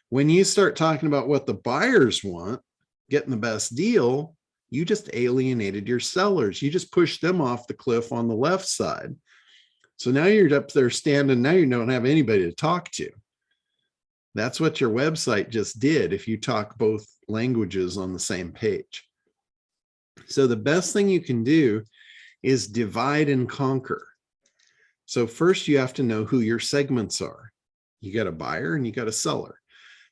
When you start talking about what the buyers want, getting the best deal, you just alienated your sellers. You just pushed them off the cliff on the left side. So now you're up there standing. Now you don't have anybody to talk to. That's what your website just did if you talk both languages on the same page. So the best thing you can do is divide and conquer. So first you have to know who your segments are. You got a buyer and you got a seller.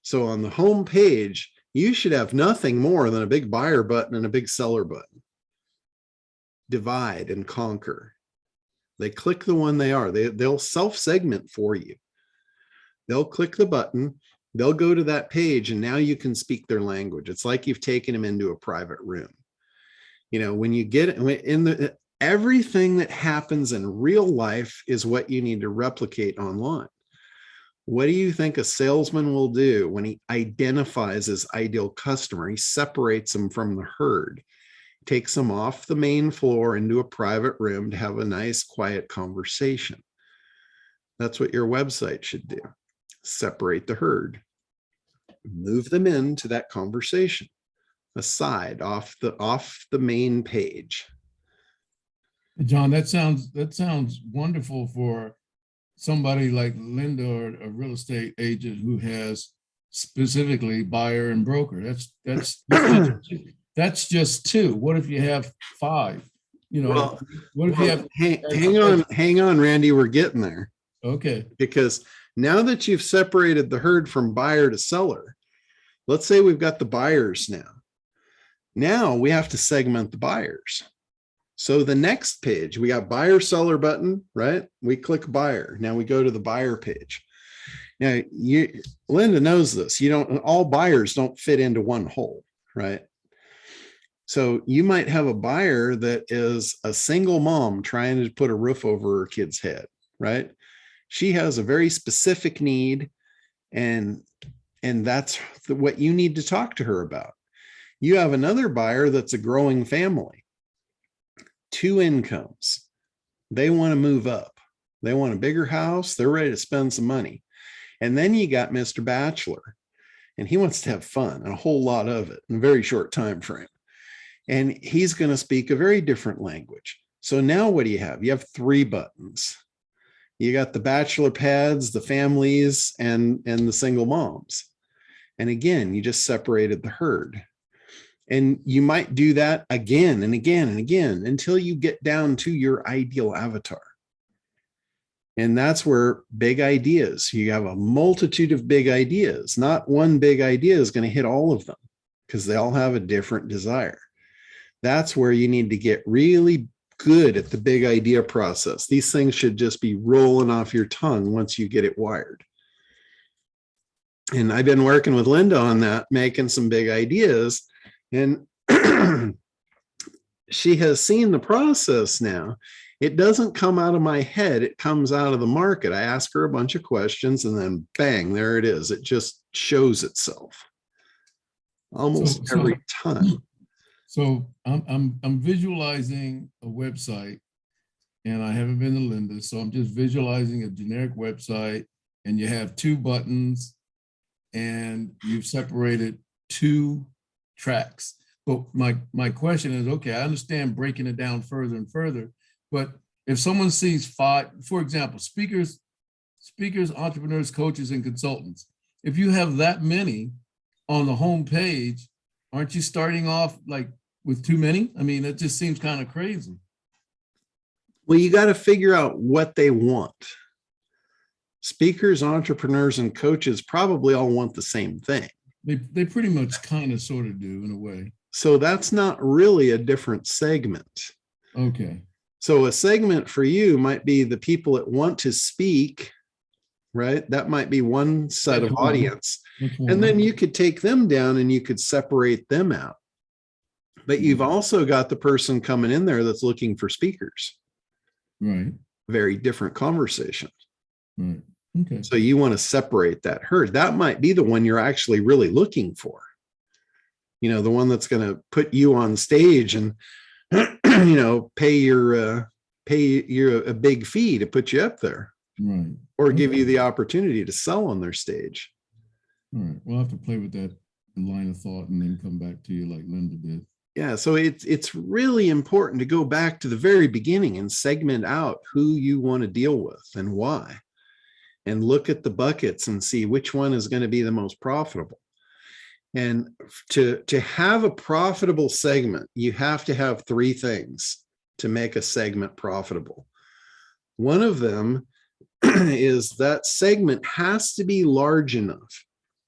So on the home page, you should have nothing more than a big buyer button and a big seller button. Divide and conquer. They click the one they are. They'll self-segment for you. They'll click the button, they'll go to that page, and now you can speak their language. It's like you've taken them into a private room. When you get in everything that happens in real life is what you need to replicate online. What do you think a salesman will do when he identifies his ideal customer? He separates them from the herd, takes them off the main floor into a private room to have a nice, quiet conversation. That's what your website should do. Separate the herd. Move them into that conversation, aside, off the main page. John, that sounds wonderful for somebody like Linda, or a real estate agent who has specifically buyer and broker. That's just two. What if you have five? What if you have? Hang on, Randy. We're getting there. Okay. Because now that you've separated the herd from buyer to seller, let's say we've got the buyers now. Now we have to segment the buyers. So the next page, we got buyer seller button, right? We click buyer. Now we go to the buyer page. Now Linda knows this. All buyers don't fit into one hole, right? So you might have a buyer that is a single mom trying to put a roof over her kid's head, right? She has a very specific need, and that's what you need to talk to her about. You have another buyer that's a growing family. 2 incomes. They want to move up. They want a bigger house. They're ready to spend some money. And then you got Mr. Bachelor, and he wants to have fun, and a whole lot of it in a very short time frame. And he's going to speak a very different language. So now what do you have? You have 3 buttons. You got the bachelor pads, the families, and the single moms. And again, you just separated the herd. And you might do that again and again and again until you get down to your ideal avatar. And that's where big ideas, you have a multitude of big ideas. Not one big idea is going to hit all of them because they all have a different desire. That's where you need to get really good at the big idea process. These things should just be rolling off your tongue once you get it wired. And I've been working with Linda on that, making some big ideas. And she has seen the process now. It doesn't come out of my head. It comes out of the market. I ask her a bunch of questions and then bang, there it is. It just shows itself almost every time. So I'm visualizing a website, and I haven't been to Linda, so I'm just visualizing a generic website, and you have 2 buttons, and you've separated 2 tracks. But my question is, okay, I understand breaking it down further and further, but if someone sees 5, for example, speakers, entrepreneurs, coaches, and consultants, if you have that many on the home page, aren't you starting off like with too many? I mean, it just seems kind of crazy. Well, you got to figure out what they want. Speakers, entrepreneurs, and coaches probably all want the same thing. They pretty much kind of sort of do in a way. So that's not really a different segment. Okay. So a segment for you might be the people that want to speak, right? That might be one set of audience. And then you could take them down and you could separate them out. But you've also got the person coming in there that's looking for speakers. Right. Very different conversation. Right. Okay. So you want to separate that herd. That might be the one you're actually really looking for. You know, the one that's going to put you on stage and, you know, pay your a big fee to put you up there. Right. Or give you the opportunity to sell on their stage. All right. We'll have to play with that line of thought and then come back to you like Linda did. Yeah, so it's really important to go back to the very beginning and segment out who you want to deal with and why, and look at the buckets and see which one is going to be the most profitable. And to have a profitable segment, you have to have 3 things to make a segment profitable. One of them is that segment has to be large enough.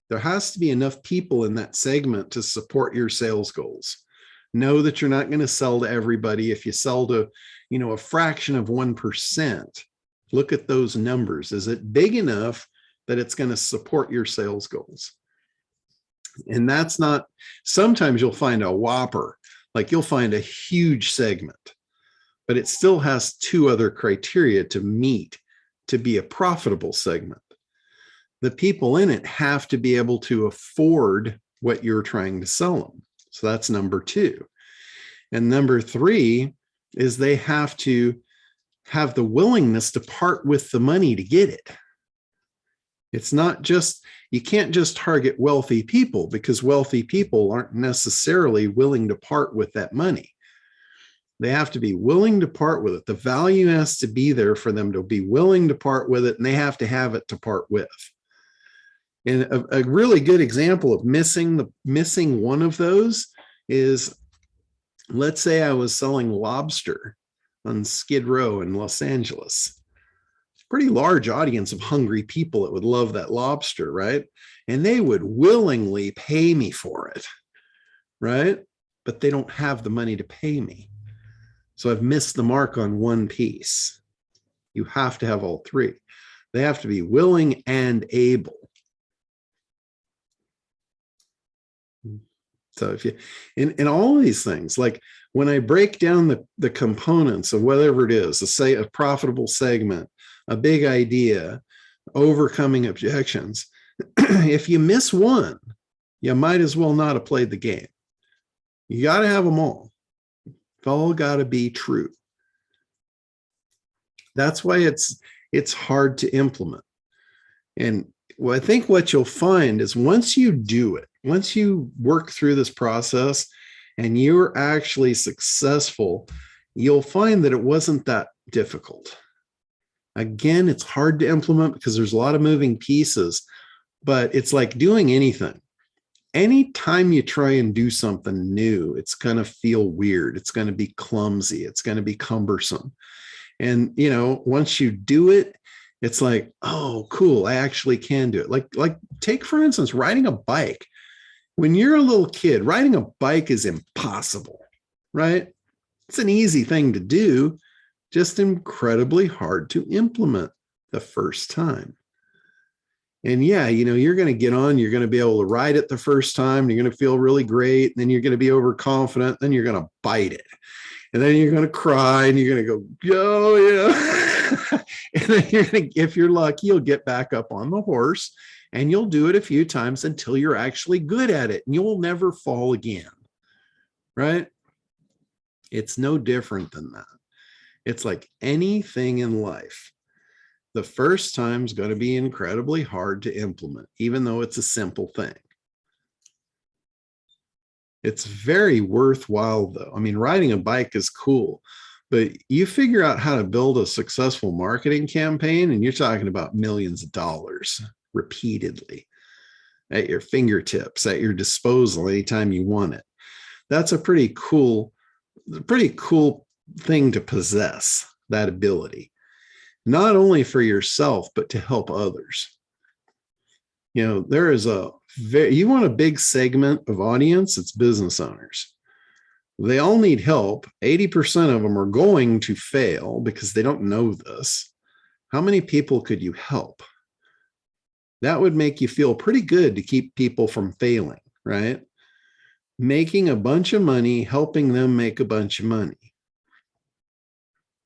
There has to be enough people in that segment to support your sales goals. Know that you're not going to sell to everybody. If you sell to, you know, a fraction of 1%, look at those numbers. Is it big enough that it's going to support your sales goals? And that's not, sometimes you'll find a whopper, like you'll find a huge segment, but it still has 2 other criteria to meet to be a profitable segment. The people in it have to be able to afford what you're trying to sell them. So that's number 2. And number 3 is they have to have the willingness to part with the money to get it. It's not just, you can't just target wealthy people because wealthy people aren't necessarily willing to part with that money. They have to be willing to part with it. The value has to be there for them to be willing to part with it, and they have to have it to part with. And a really good example of missing one of those is, let's say I was selling lobster on Skid Row in Los Angeles. Pretty large audience of hungry people that would love that lobster, right? And they would willingly pay me for it, right? But they don't have the money to pay me. So I've missed the mark on one piece. You have to have all 3. They have to be willing and able. So if you, in all of these things, like when I break down the components of whatever it is, say a profitable segment, a big idea, overcoming objections, if you miss one, you might as well not have played the game. You got to have them all. It's all got to be true. That's why it's hard to implement. And I think what you'll find is once you do it, once you work through this process and you're actually successful, you'll find that it wasn't that difficult. Again, it's hard to implement because there's a lot of moving pieces, but it's like doing anything. anytime you try and do something new, it's going to feel weird. It's going to be clumsy. It's going to be cumbersome. And, you know, once you do it, it's like, oh, cool, I actually can do it. Like take, for instance, riding a bike. When you're a little kid, riding a bike is impossible, right? It's an easy thing to do, just incredibly hard to implement the first time. And yeah, you know, you're going to get on, you're going to be able to ride it the first time, you're going to feel really great, and then you're going to be overconfident, then you're going to bite it. And then you're going to cry and you're going to go, oh, yeah. And then you're going to, if you're lucky, you'll get back up on the horse and you'll do it a few times until you're actually good at it and you'll never fall again. Right? It's no different than that. It's like anything in life. The first time is going to be incredibly hard to implement, even though it's a simple thing. It's very worthwhile, though. I mean, riding a bike is cool, but you figure out how to build a successful marketing campaign, and you're talking about millions of dollars repeatedly at your fingertips, at your disposal anytime you want it. That's a pretty cool thing to possess, that ability, not only for yourself, but to help others. You know, there is you want a big segment of audience, it's business owners. They all need help. 80% of them are going to fail because they don't know this. How many people could you help? That would make you feel pretty good to keep people from failing, right? Making a bunch of money, helping them make a bunch of money.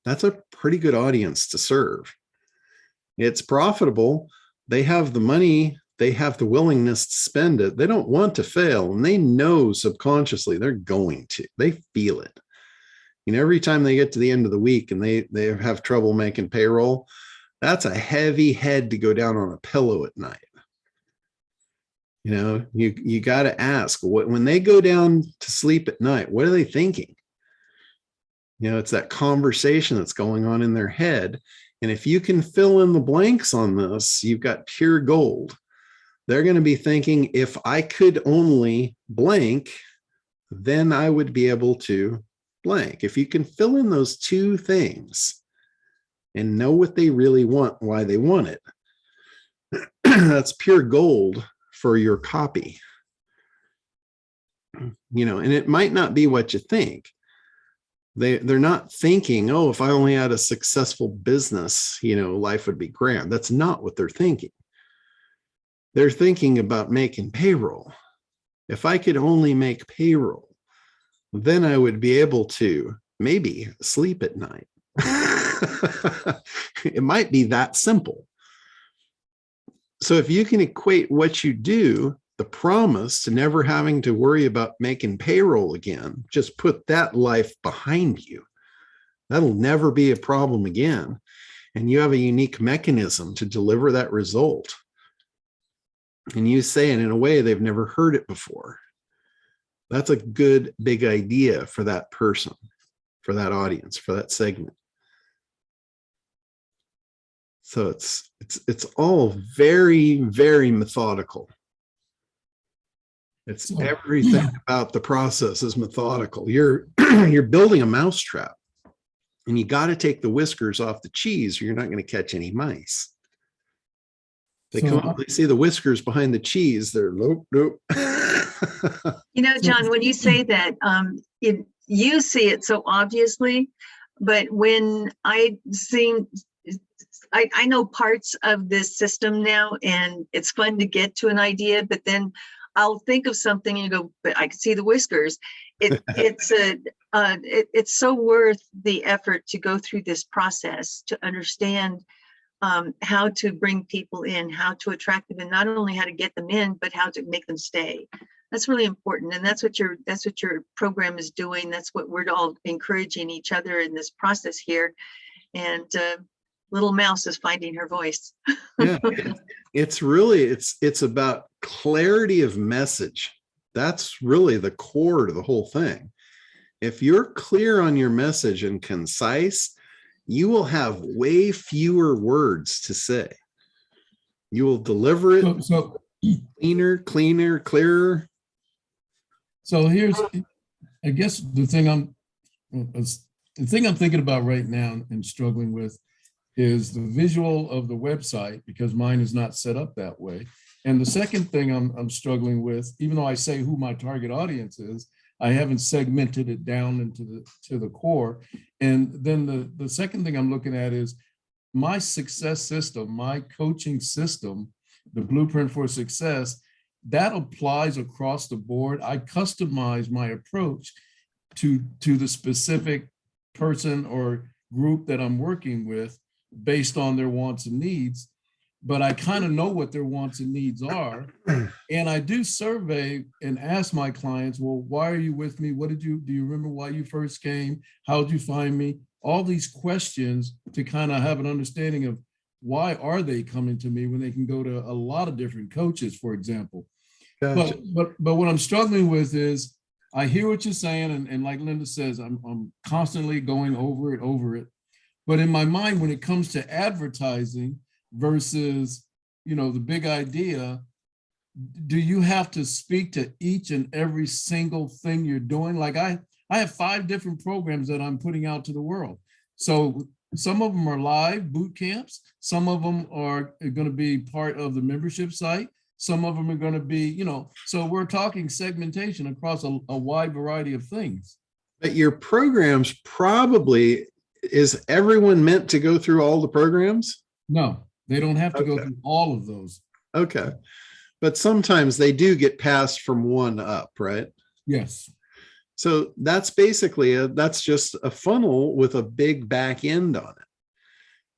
That's a pretty good audience to serve. It's profitable. They have the money. They have the willingness to spend it. They don't want to fail. And they know subconsciously they're going to. They feel it. You know, every time they get to the end of the week and they have trouble making payroll, that's a heavy head to go down on a pillow at night. You know, you got to ask, when they go down to sleep at night, what are they thinking? You know, it's that conversation that's going on in their head. And if you can fill in the blanks on this, you've got pure gold. They're going to be thinking, if I could only blank, then I would be able to blank. If you can fill in those two things and know what they really want, why they want it, that's pure gold for your copy. You know, and it might not be what you think. They're not thinking, oh, if I only had a successful business, you know, life would be grand. That's not what they're thinking. They're thinking about making payroll. If I could only make payroll, then I would be able to maybe sleep at night. It might be that simple. So if you can equate what you do, the promise to never having to worry about making payroll again, just put that life behind you. That'll never be a problem again. And you have a unique mechanism to deliver that result. And you say it in a way they've never heard it before. That's a good big idea for that person, for that audience, for that segment. So it's all very, very methodical. It's everything about the process is methodical. You're building a mousetrap, and you got to take the whiskers off the cheese, or you're not going to catch any mice. They come up, they see the whiskers behind the cheese. They're nope. You know, John, when you say that, you see it so obviously, but when I know parts of this system now, and it's fun to get to an idea, but then I'll think of something and you go, but I can see the whiskers. It's so worth the effort to go through this process to understand how to bring people in, how to attract them, and not only how to get them in, but how to make them stay. That's really important, and that's what your program is doing. That's what we're all encouraging each other in this process here. And little mouse is finding her voice. Yeah, it's about clarity of message. That's really the core to the whole thing. If you're clear on your message and concise, you will have way fewer words to say. You will deliver it cleaner, clearer. So here's, I guess the thing I'm thinking about right now and struggling with is the visual of the website, because mine is not set up that way. And the second thing I'm struggling with, even though I say who my target audience is, I haven't segmented it down into the core. And then the second thing I'm looking at is my success system, my coaching system, the blueprint for success, that applies across the board. I customize my approach to the specific person or group that I'm working with based on their wants and needs, but I kind of know what their wants and needs are. And I do survey and ask my clients, well, why are you with me? Do you remember why you first came? How did you find me? All these questions to kind of have an understanding of why are they coming to me when they can go to a lot of different coaches, for example. Gotcha. But what I'm struggling with is I hear what you're saying, and like Linda says, I'm constantly going over it. But in my mind, when it comes to advertising versus, the big idea, do you have to speak to each and every single thing you're doing? Like I have 5 different programs that I'm putting out to the world. So some of them are live boot camps. Some of them are going to be part of the membership site. Some of them are going to be, so we're talking segmentation across a wide variety of things. But your programs probably, is everyone meant to go through all the programs? No, they don't have to go Okay. through all of those. Okay. But sometimes they do get passed from one up, right? Yes. So that's basically that's just a funnel with a big back end on it.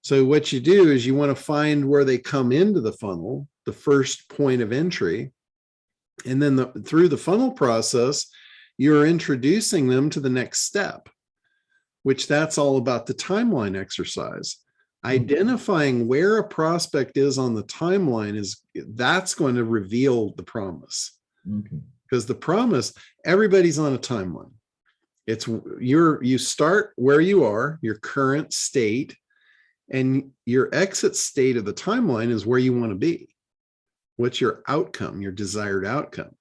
So what you do is you want to find where they come into the funnel, the first point of entry. And then through the funnel process, you're introducing them to the next step, which that's all about the timeline exercise. Identifying where a prospect is on the timeline that's going to reveal the promise. Okay. Because the promise, everybody's on a timeline. It's you start where you are, your current state, and your exit state of the timeline is where you want to be. What's your outcome, your desired outcome?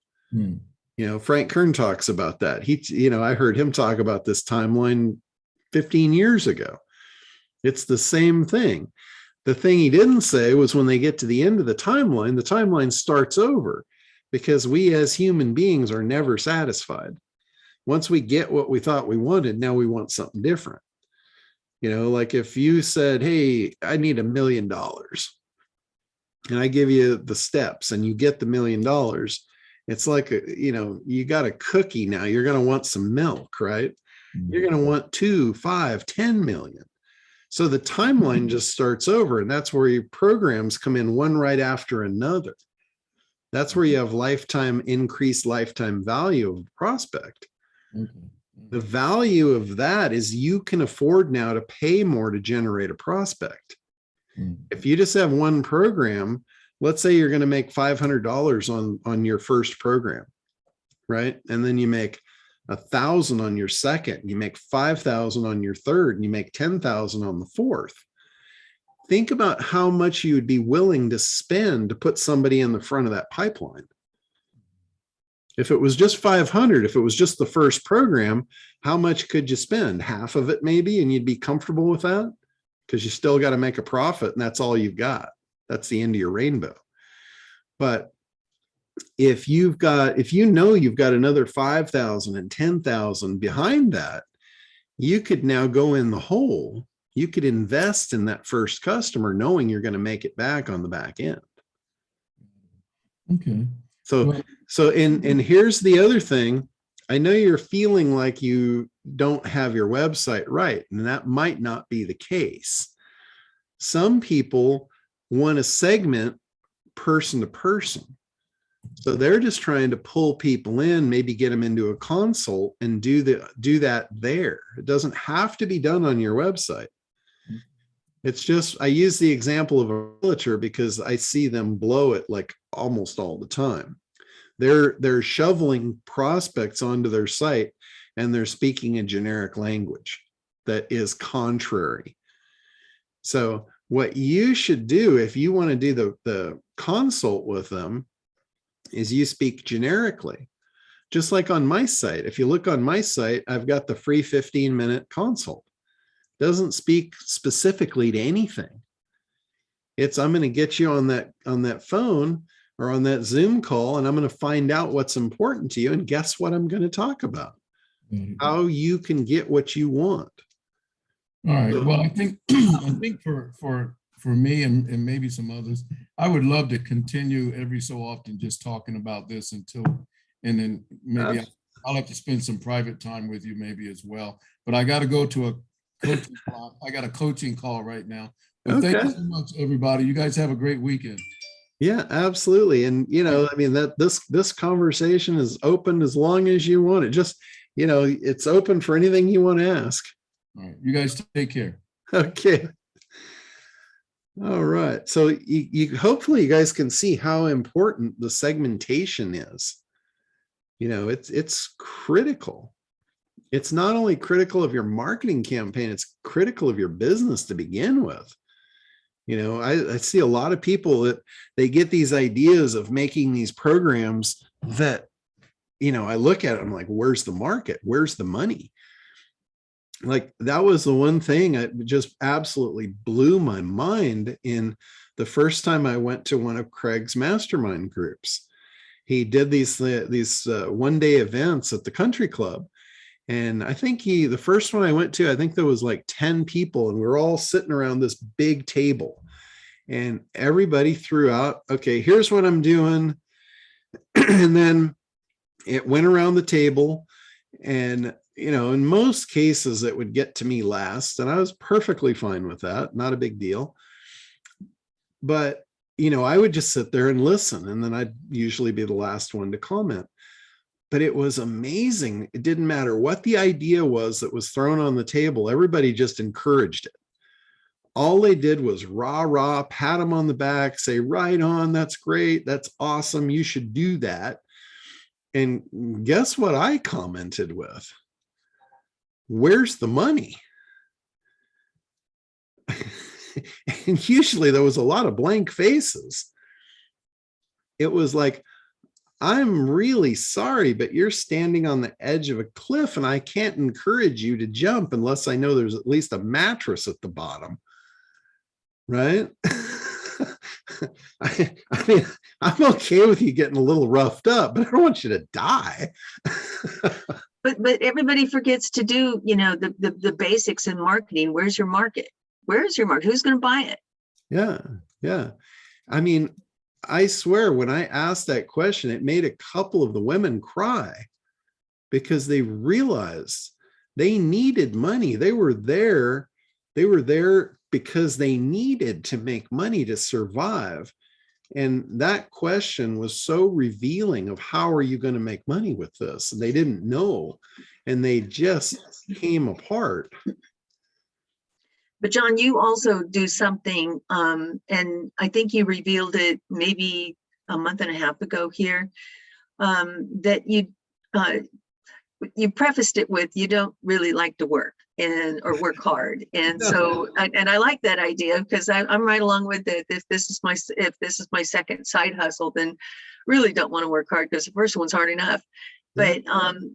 Frank Kern talks about that. I heard him talk about this timeline 15 years ago. It's the same thing. The thing he didn't say was when they get to the end of the timeline starts over, because we as human beings are never satisfied. Once we get what we thought we wanted, now we want something different. Like if you said, hey, I need $1 million, and I give you the steps and you get the $1 million, it's like, you got a cookie now, you're going to want some milk, right? You're going to want 2, 5, 10 million. So the timeline just starts over, and that's where your programs come in one right after another. That's where you have increased lifetime value of a prospect. The value of that is you can afford now to pay more to generate a prospect. If you just have one program, let's say you're going to make $500 on your first program, right? And then you make 1,000 on your second, you make 5,000 on your third, and you make 10,000 on the fourth. Think about how much you would be willing to spend to put somebody in the front of that pipeline. If it was just 500, if it was just the first program, how much could you spend? Half of it maybe, and you'd be comfortable with that, because you still got to make a profit, and that's all you've got. That's the end of your rainbow. But if you've got another 5,000 and 10,000 behind that, you could now go in the hole. You could invest in that first customer knowing you're going to make it back on the back end. Okay. And here's the other thing. I know you're feeling like you don't have your website right, and that might not be the case. Some people want to segment person to person. So they're just trying to pull people in, maybe get them into a consult and do that there. It doesn't have to be done on your website. It's just, I use the example of a realtor because I see them blow it like almost all the time. They're shoveling prospects onto their site, and they're speaking a generic language that is contrary. So what you should do if you want to do the consult with them is you speak generically. Just like on my site, if you look on my site, I've got the free 15-minute consult. Doesn't speak specifically to anything. It's, I'm going to get you on that phone or on that Zoom call, and I'm going to find out what's important to you. And guess what I'm going to talk about? How you can get what you want. All right. Well, I think for me and maybe some others, I would love to continue every so often just talking about this until, and then maybe I'll have to spend some private time with you maybe as well. But I got to go to a coaching call. I got a coaching call right now. But Okay. Thank you so much, everybody. You guys have a great weekend. Yeah, absolutely. And, you know, I mean, that this conversation is open as long as you want it. Just, you know, it's open for anything you want to ask. All right. You guys take care. Okay. All right. So you hopefully you guys can see how important the segmentation is. You know, it's critical. It's not only critical of your marketing campaign, it's critical of your business to begin with. You know, I see a lot of people that they get these ideas of making these programs that, you know, I look at it, I'm like, where's the market? Where's the money? Like, that was the one thing that just absolutely blew my mind in the first time I went to one of Craig's mastermind groups. He did these one-day events at the country club. And I think the first one I went to, I think there was like 10 people, and we were all sitting around this big table, and everybody threw out, okay, here's what I'm doing. And then it went around the table, and, you know, in most cases it would get to me last, and I was perfectly fine with that. Not a big deal. But, you know, I would just sit there and listen, and then I'd usually be the last one to comment. But it was amazing. It didn't matter what the idea was that was thrown on the table. Everybody just encouraged it. All they did was rah, pat them on the back, say, right on, that's great, that's awesome, you should do that. And guess what I commented with? Where's the money? And usually there was a lot of blank faces. It was like, I'm really sorry, but you're standing on the edge of a cliff, and I can't encourage you to jump unless I know there's at least a mattress at the bottom. Right? I mean, I'm okay with you getting a little roughed up, but I don't want you to die. But everybody forgets to do, you know, the basics in marketing. Where's your market? Where's your market? Who's going to buy it? Yeah. I mean, I swear, when I asked that question, it made a couple of the women cry, because they realized they needed money. They were there because they needed to make money to survive. And that question was so revealing of how are you going to make money with this? And they didn't know, and they just came apart. But John, you also do something, and I think you revealed it maybe a month and a half ago here, that you prefaced it with, you don't really like to work or work hard. And so, and I like that idea, because I'm right along with it. If this is my second side hustle, then really don't want to work hard, because the first one's hard enough. But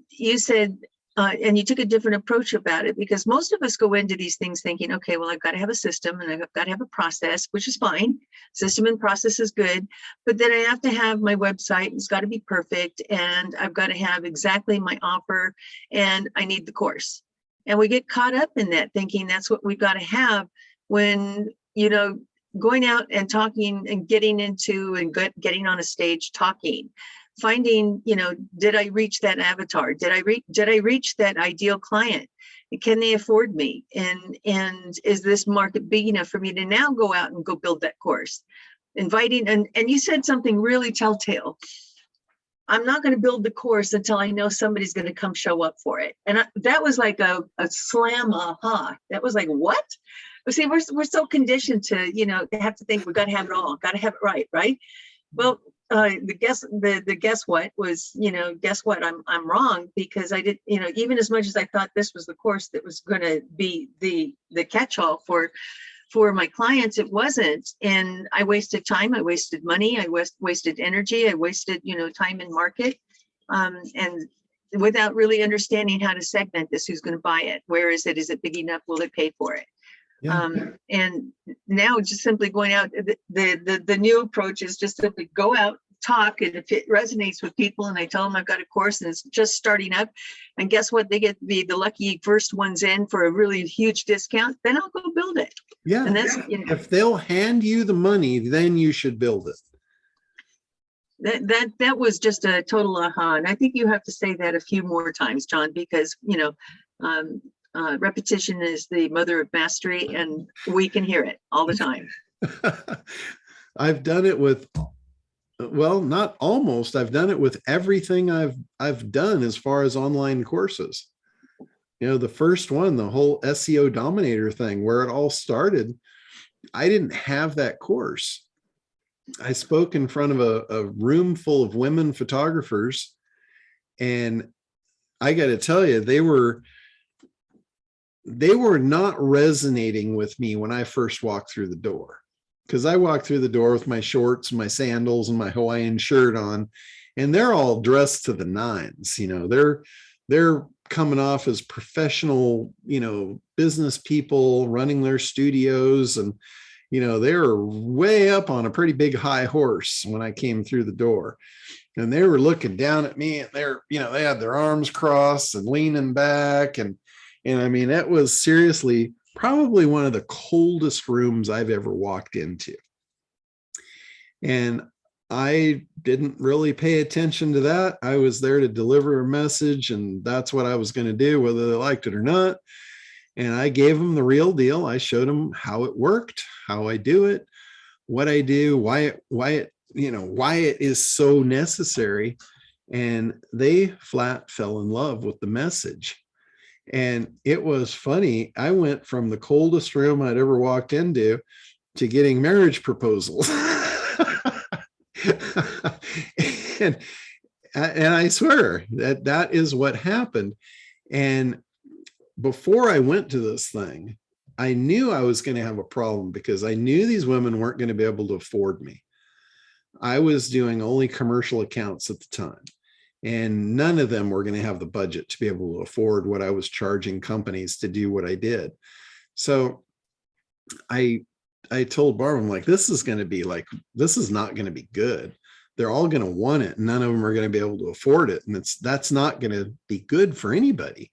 you said, and you took a different approach about it, because most of us go into these things thinking, okay, well, I've got to have a system and I've got to have a process, which is fine. System and process is good. But then I have to have my website. It's got to be perfect. And I've got to have exactly my offer. And I need the course. And we get caught up in that, thinking that's what we've got to have, when, you know, going out and talking and getting into and getting on a stage talking, finding, you know, did I reach that avatar? Did I reach that ideal client? Can they afford me? And is this market big enough for me to now go out and go build that course? Inviting, and you said something really telltale. I'm not going to build the course until I know somebody's going to come show up for it. And that was like a slam aha. That was like, what? See, we're so conditioned to, you know, have to think we've got to have it all, got to have it right? Well, the guess what was, you know, guess what? I'm wrong, because I did, you know, even as much as I thought this was the course that was going to be the catch-all for my clients, it wasn't. And I wasted time, I wasted money, I wasted energy, I wasted, you know, time in market. and without really understanding how to segment this, who's going to buy it? Where is it? Is it big enough? Will they pay for it? Yeah. And now just simply going out, the new approach is just simply go out, talk, and if it resonates with people and I tell them I've got a course and it's just starting up, and guess what, they get the lucky first ones in for a really huge discount, then I'll go build it. Yeah. And that's, you know, If they'll hand you the money, then you should build it. that was just a total aha. And I think you have to say that a few more times, John, because, you know, repetition is the mother of mastery, and we can hear it all the time. I've done it with, well, not almost, I've done it with everything I've done as far as online courses. You know, the first one, the whole SEO Dominator thing, where it all started, I didn't have that course. I spoke in front of a room full of women photographers, and I got to tell you, they were not resonating with me when I first walked through the door, because I walked through the door with my shorts and my sandals and my Hawaiian shirt on, and they're all dressed to the nines. You know, they're coming off as professional, you know, business people running their studios, and you know, they were way up on a pretty big high horse when I came through the door, and they were looking down at me, and they're, you know, they had their arms crossed and leaning back, and I mean, it was seriously probably one of the coldest rooms I've ever walked into. And I didn't really pay attention to that. I was there to deliver a message, and that's what I was going to do, whether they liked it or not. And I gave them the real deal. I showed them how it worked, how I do it, what I do, why it, you know, why it is so necessary. And they flat fell in love with the message. And it was funny. I went from the coldest room I'd ever walked into to getting marriage proposals. and I swear that is what happened. And before I went to this thing, I knew I was going to have a problem, because I knew these women weren't going to be able to afford me. I was doing only commercial accounts at the time, and none of them were going to have the budget to be able to afford what I was charging companies to do what I did. So I told Barb, I'm like, this is not going to be good. They're all going to want it. None of them are going to be able to afford it. And that's not going to be good for anybody.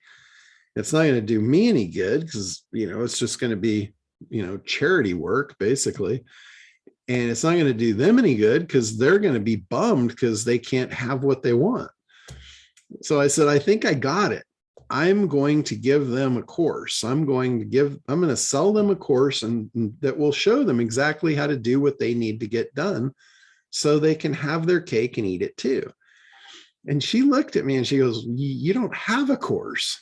It's not going to do me any good, because, you know, it's just going to be, you know, charity work basically. And it's not going to do them any good, because they're going to be bummed because they can't have what they want. So I said, I think I got it. I'm going to give them a course. I'm going to sell them a course, and that will show them exactly how to do what they need to get done, so they can have their cake and eat it too. And she looked at me and she goes, you don't have a course.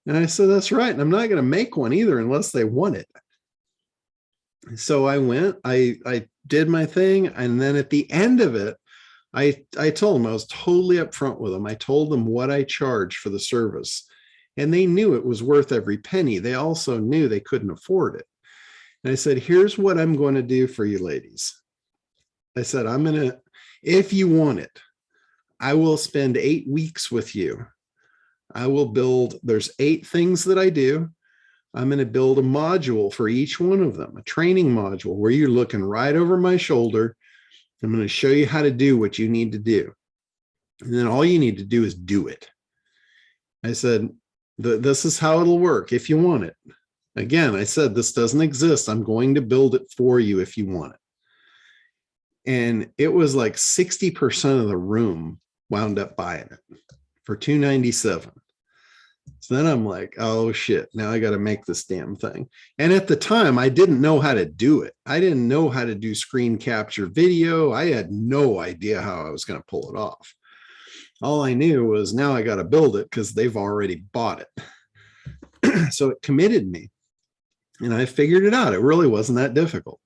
And I said, that's right. And I'm not going to make one either unless they want it. So I went, I did my thing. And then at the end of it, I told them, I was totally upfront with them. I told them what I charged for the service, and they knew it was worth every penny. They also knew they couldn't afford it. And I said, here's what I'm going to do for you ladies. I said, if you want it, I will spend 8 weeks with you. I will there's 8 things that I do. I'm going to build a module for each one of them, a training module where you're looking right over my shoulder. I'm going to show you how to do what you need to do. And then all you need to do is do it. I said, this is how it'll work if you want it. Again, I said, this doesn't exist. I'm going to build it for you if you want it. And it was like 60% of the room wound up buying it for $297. So then I'm like, oh shit, now I got to make this damn thing. And at the time, I didn't know how to do it. I didn't know how to do screen capture video. I had no idea how I was going to pull it off. All I knew was now I got to build it because they've already bought it. So it committed me, and I figured it out. It really wasn't that difficult.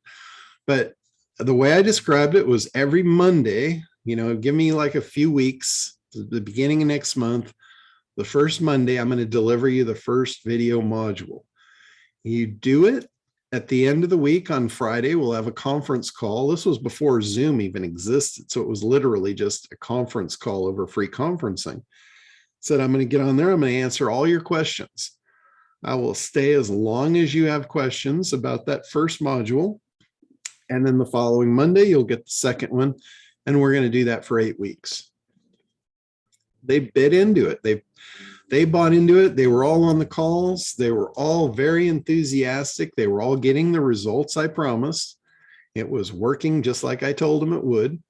But the way I described it was every Monday, you know, give me like a few weeks, the beginning of next month, the first Monday, I'm going to deliver you the first video module. You do it, at the end of the week on Friday, we'll have a conference call. This was before Zoom even existed. So it was literally just a conference call over free conferencing. Said, I'm going to get on there. I'm going to answer all your questions. I will stay as long as you have questions about that first module. And then the following Monday, you'll get the second one. And we're going to do that for 8 weeks. They bit into it. They bought into it. They were all on the calls. They were all very enthusiastic. They were all getting the results I promised. It was working just like I told them it would.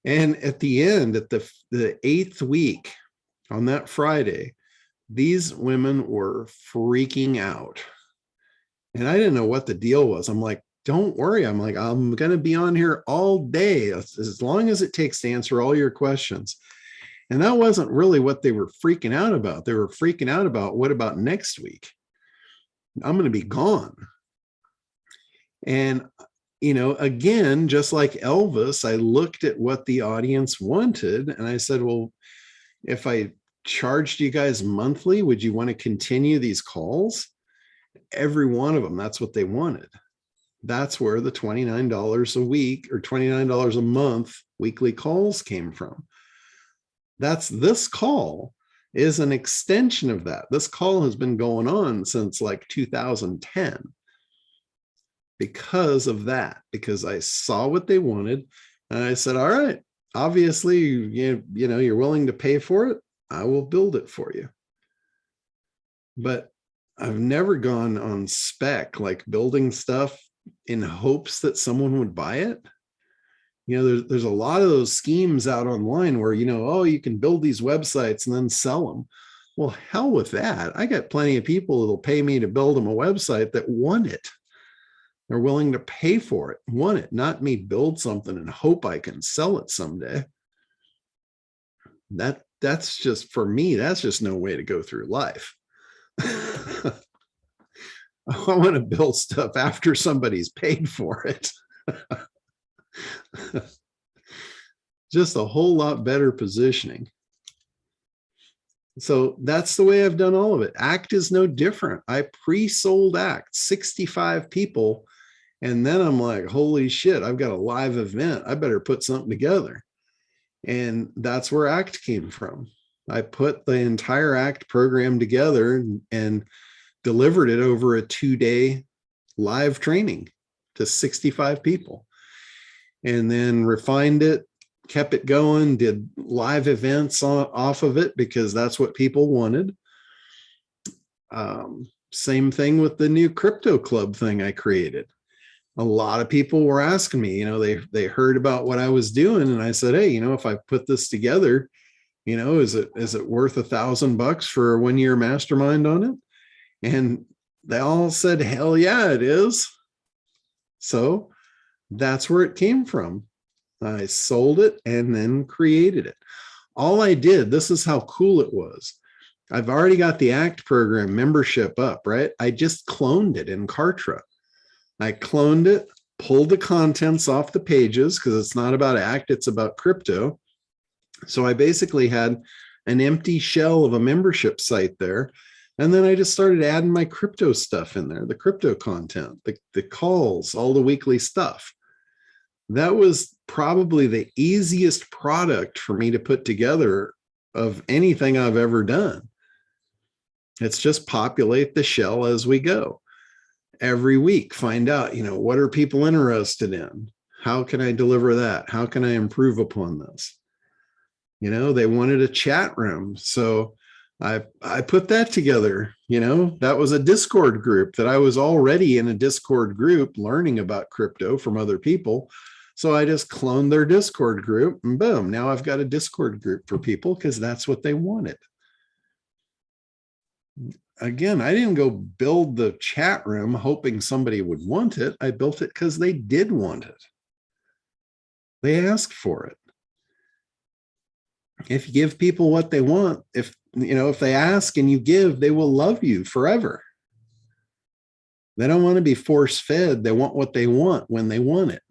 And at the end, at the 8th week on that Friday, these women were freaking out. And I didn't know what the deal was. I'm like, don't worry. I'm like, I'm going to be on here all day as long as it takes to answer all your questions. And that wasn't really what they were freaking out about. They were freaking out about, what about next week? I'm going to be gone. And, you know, again, just like Elvis, I looked at what the audience wanted and I said, well, if I charged you guys monthly, would you want to continue these calls? Every one of them, that's what they wanted. That's where the $29 a week or $29 a month weekly calls came from. This call is an extension of that. This call has been going on since like 2010 because of that, because I saw what they wanted and I said, all right, obviously, you know, you're willing to pay for it. I will build it for you. But I've never gone on spec, like building stuff in hopes that someone would buy it. You know, there's a lot of those schemes out online where, you know, oh, you can build these websites and then sell them. Well, hell with that. I got plenty of people that'll pay me to build them a website that want it. They're willing to pay for it, want it, not me build something and hope I can sell it someday. That's just, for me, that's just no way to go through life. I want to build stuff after somebody's paid for it. Just a whole lot better positioning. So that's the way I've done all of it. ACT is no different. I pre-sold ACT, 65 people. And then I'm like, holy shit, I've got a live event. I better put something together. And that's where ACT came from. I put the entire ACT program together and delivered it over a 2-day live training to 65 people. And then refined it, kept it going, did live events off of it because that's what people wanted. Same thing with the new crypto club thing I created. A lot of people were asking me, you know, they heard about what I was doing. And I said, hey, you know, if I put this together, you know, is it worth $1,000 for a 1-year mastermind on it? And they all said, hell yeah, it is. So that's where it came from. I sold it and then created it. All I did, this is how cool it was. I've already got the ACT program membership up, right? I just cloned it in Kartra. I cloned it, pulled the contents off the pages because it's not about ACT, it's about crypto. So I basically had an empty shell of a membership site there. And then I just started adding my crypto stuff in there, the crypto content, the calls, all the weekly stuff. That was probably the easiest product for me to put together of anything I've ever done. It's just populate the shell as we go. Every week, find out, you know, what are people interested in? How can I deliver that? How can I improve upon this? You know, they wanted a chat room. So I put that together. You know, that was a Discord group that I was already in a Discord group learning about crypto from other people. So I just cloned their Discord group and boom, now I've got a Discord group for people because that's what they wanted. Again, I didn't go build the chat room hoping somebody would want it. I built it because they did want it. They asked for it. If you give people what they want, if they ask and you give, they will love you forever. They don't want to be force fed. They want what they want when they want it.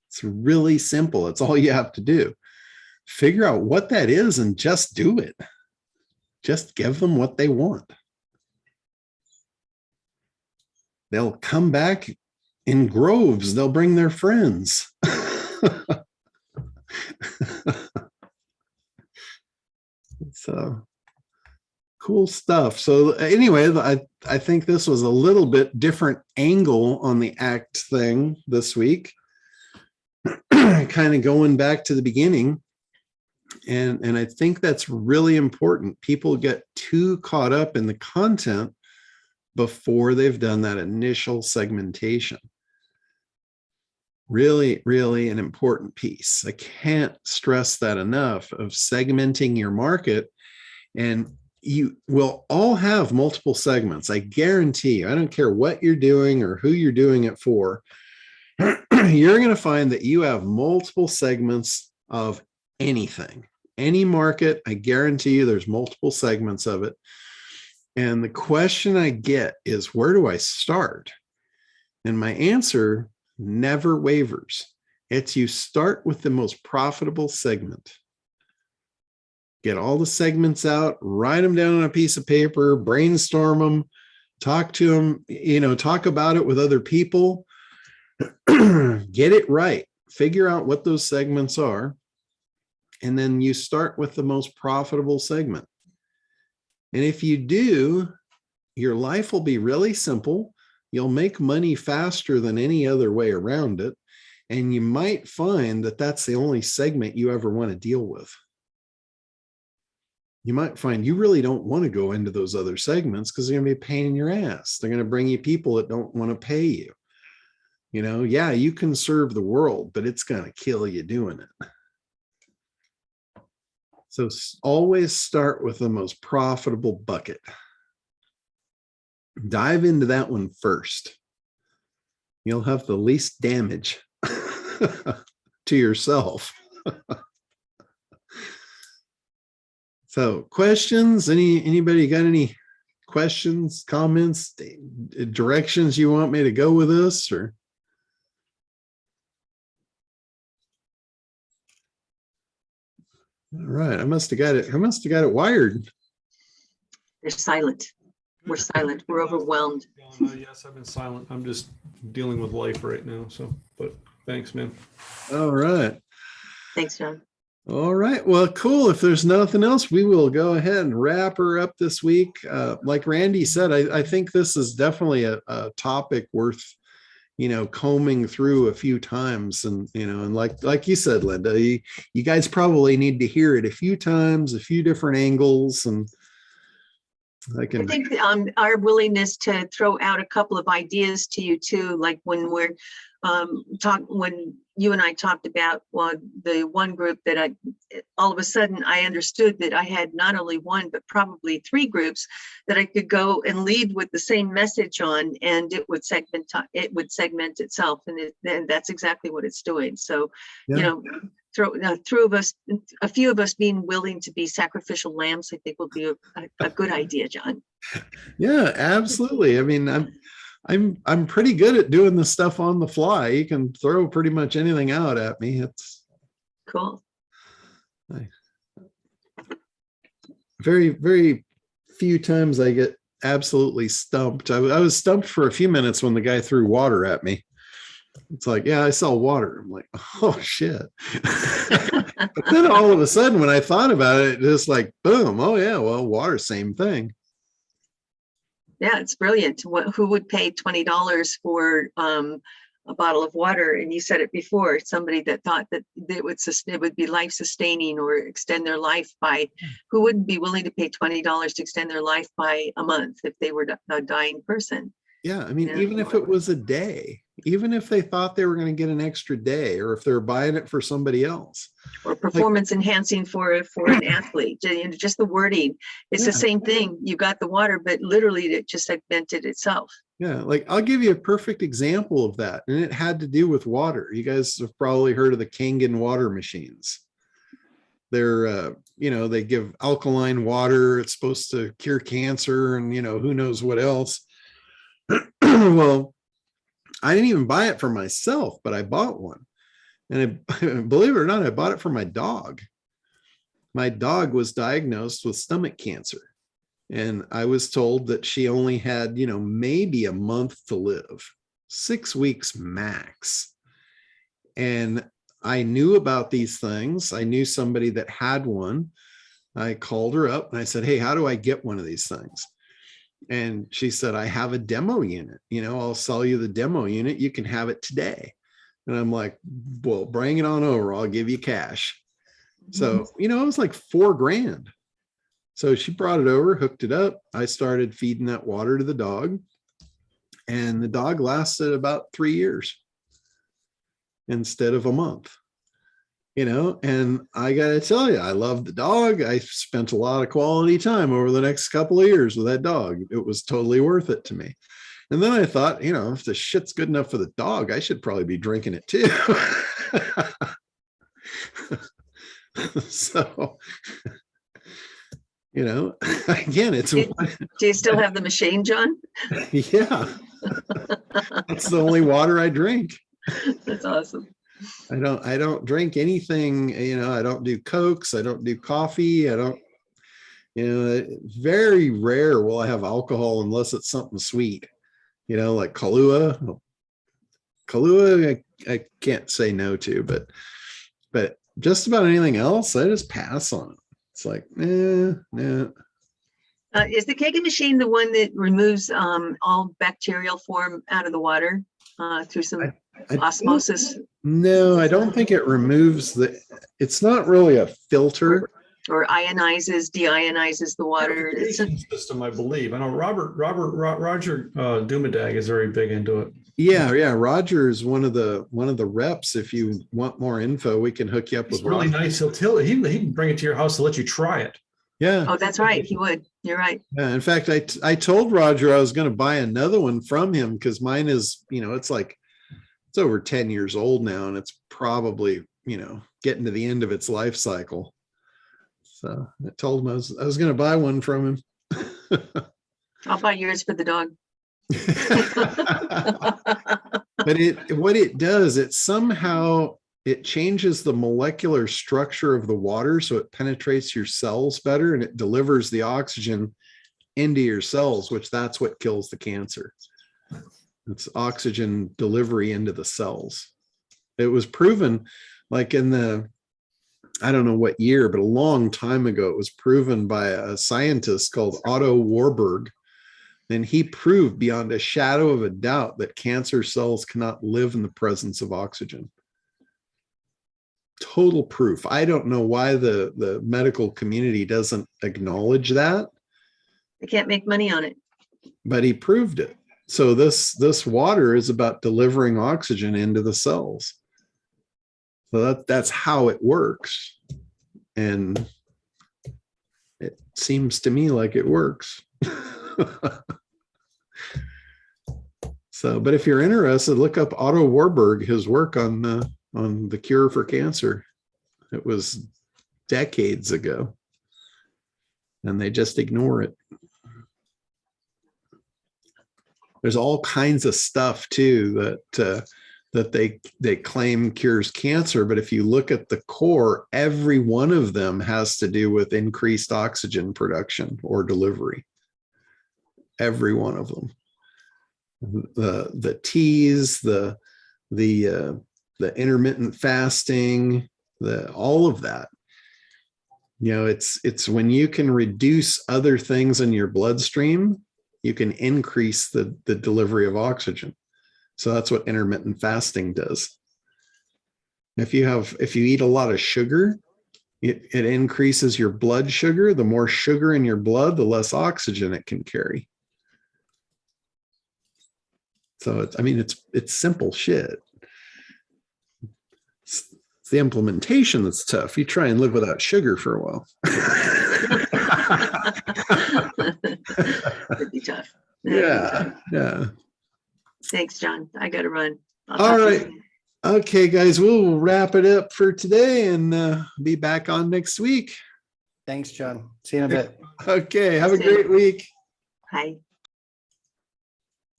It's really simple. It's all you have to do. Figure out what that is and just do it. Just give them what they want. they'll come back in groves. They'll bring their friends. So cool stuff. So anyway, I think this was a little bit different angle on the ACT thing this week. Kind of going back to the beginning. And I think that's really important. People get too caught up in the content before they've done that initial segmentation. Really, really an important piece. I can't stress that enough, of segmenting your market. And you will all have multiple segments. I guarantee you, I don't care what you're doing or who you're doing it for. You're going to find that you have multiple segments of anything, any market. I guarantee you there's multiple segments of it. And the question I get is, where do I start? And my answer never wavers. It's you start with the most profitable segment. Get all the segments out, write them down on a piece of paper, brainstorm them, talk to them, talk about it with other people. Get it right. Figure out what those segments are. And then you start with the most profitable segment. And if you do, your life will be really simple. You'll make money faster than any other way around it. And you might find that that's the only segment you ever want to deal with. You might find you really don't want to go into those other segments because they're going to be a pain in your ass. They're going to bring you people that don't want to pay you. Yeah, you can serve the world, but it's going to kill you doing it. So always start with the most profitable bucket. Dive into that one first. You'll have the least damage to yourself. So questions, anybody got any questions, comments, directions you want me to go with this, or? All right, I must have got it wired. They're silent. We're silent. We're overwhelmed. Yes, I've been silent. I'm just dealing with life right now. So, but thanks, man. All right. Thanks, John. All right. Well, cool. If there's nothing else, we will go ahead and wrap her up this week. Like Randy said, I think this is definitely a topic worth, combing through a few times. And, and like you said, Linda, you guys probably need to hear it a few times, a few different angles. And I think our willingness to throw out a couple of ideas to you too, like when we're when you and I talked about the one group that all of a sudden I understood that I had not only one, but probably 3 groups that I could go and lead with the same message on, and it would segment itself. And that's exactly what it's doing. So, yeah. A few of us being willing to be sacrificial lambs, I think will be a good idea, John. Yeah, absolutely. I mean, I'm pretty good at doing the stuff on the fly. You can throw pretty much anything out at me. It's cool. Very, very few times I get absolutely stumped. I was stumped for a few minutes when the guy threw water at me. It's like, yeah, I sell water. I'm like, oh shit. But then all of a sudden, when I thought about it, just like, boom. Oh yeah, well, water, same thing. Yeah, it's brilliant. Who would pay $20 for a bottle of water? And you said it before, somebody that thought that it would be life sustaining or extend their life by, who wouldn't be willing to pay $20 to extend their life by a month if they were a dying person? Yeah, I mean, even if it was a day, even if they thought they were going to get an extra day, or if they're buying it for somebody else. Or performance enhancing for an athlete, just the wording. It's the same thing. You got the water, but literally it just segmented itself. Yeah, like I'll give you a perfect example of that. And it had to do with water. You guys have probably heard of the Kangen water machines. They're, they give alkaline water. It's supposed to cure cancer and, who knows what else. Well, I didn't even buy it for myself, but I bought one. And believe it or not, I bought it for my dog. My dog was diagnosed with stomach cancer. And I was told that she only had, maybe a month to live, 6 weeks max. And I knew about these things. I knew somebody that had one. I called her up and I said, hey, how do I get one of these things? And she said, I have a demo unit. I'll sell you the demo unit. You can have it today. And I'm like, well, bring it on over. I'll give you cash. So, it was like $4,000. So she brought it over, hooked it up. I started feeding that water to the dog. And the dog lasted about 3 years instead of a month. And I got to tell you, I love the dog. I spent a lot of quality time over the next couple of years with that dog. It was totally worth it to me. And then I thought, if the shit's good enough for the dog, I should probably be drinking it too. So, again, it's. Do you still have the machine, John? Yeah. That's the only water I drink. That's awesome. I don't drink anything, I don't do Cokes, I don't do coffee, I don't, very rare will I have alcohol unless it's something sweet, like Kahlua. Kahlua, I can't say no to, but just about anything else, I just pass on it. It's like, nah. Is the kegging machine the one that removes all bacterial form out of the water through some osmosis? No, I don't think it removes it's not really a filter. Or ionizes, deionizes the water. It's a System, I believe. I know Roger Dumadag is very big into it. Yeah. Roger is one of the reps. If you want more info, we can hook you up It's with really Roger. nice. He can bring it to your house to let you try it. Yeah. Oh, that's right. He would. You're right. Yeah. In fact, I told Roger I was going to buy another one from him because mine is, it's over 10 years old now, and it's probably, getting to the end of its life cycle. So I told him I was going to buy one from him. I'll buy yours for the dog. But what it does, it changes the molecular structure of the water so it penetrates your cells better, and it delivers the oxygen into your cells, which that's what kills the cancer. It's oxygen delivery into the cells. It was proven, like I don't know what year, but a long time ago, it was proven by a scientist called Otto Warburg. And he proved beyond a shadow of a doubt that cancer cells cannot live in the presence of oxygen. Total proof. I don't know why the medical community doesn't acknowledge that. They can't make money on it. But he proved it. So this water is about delivering oxygen into the cells. So that's how it works. And it seems to me like it works. So, but if you're interested, look up Otto Warburg, his work on the cure for cancer. It was decades ago, and they just ignore it. There's all kinds of stuff too that they claim cures cancer, but if you look at the core, every one of them has to do with increased oxygen production or delivery. Every one of them. The teas, the intermittent fasting, all of that. It's when you can reduce other things in your bloodstream, you can increase the delivery of oxygen. So that's what intermittent fasting does. If you eat a lot of sugar, it increases your blood sugar. The more sugar in your blood, the less oxygen it can carry. So it's simple shit. It's the implementation that's tough. You try and live without sugar for a while. That'd be tough. Yeah. Thanks, John. I got to run. All right. Okay, guys, we'll wrap it up for today and be back on next week. Thanks, John. See you in a bit. Okay, have a great week. Hi.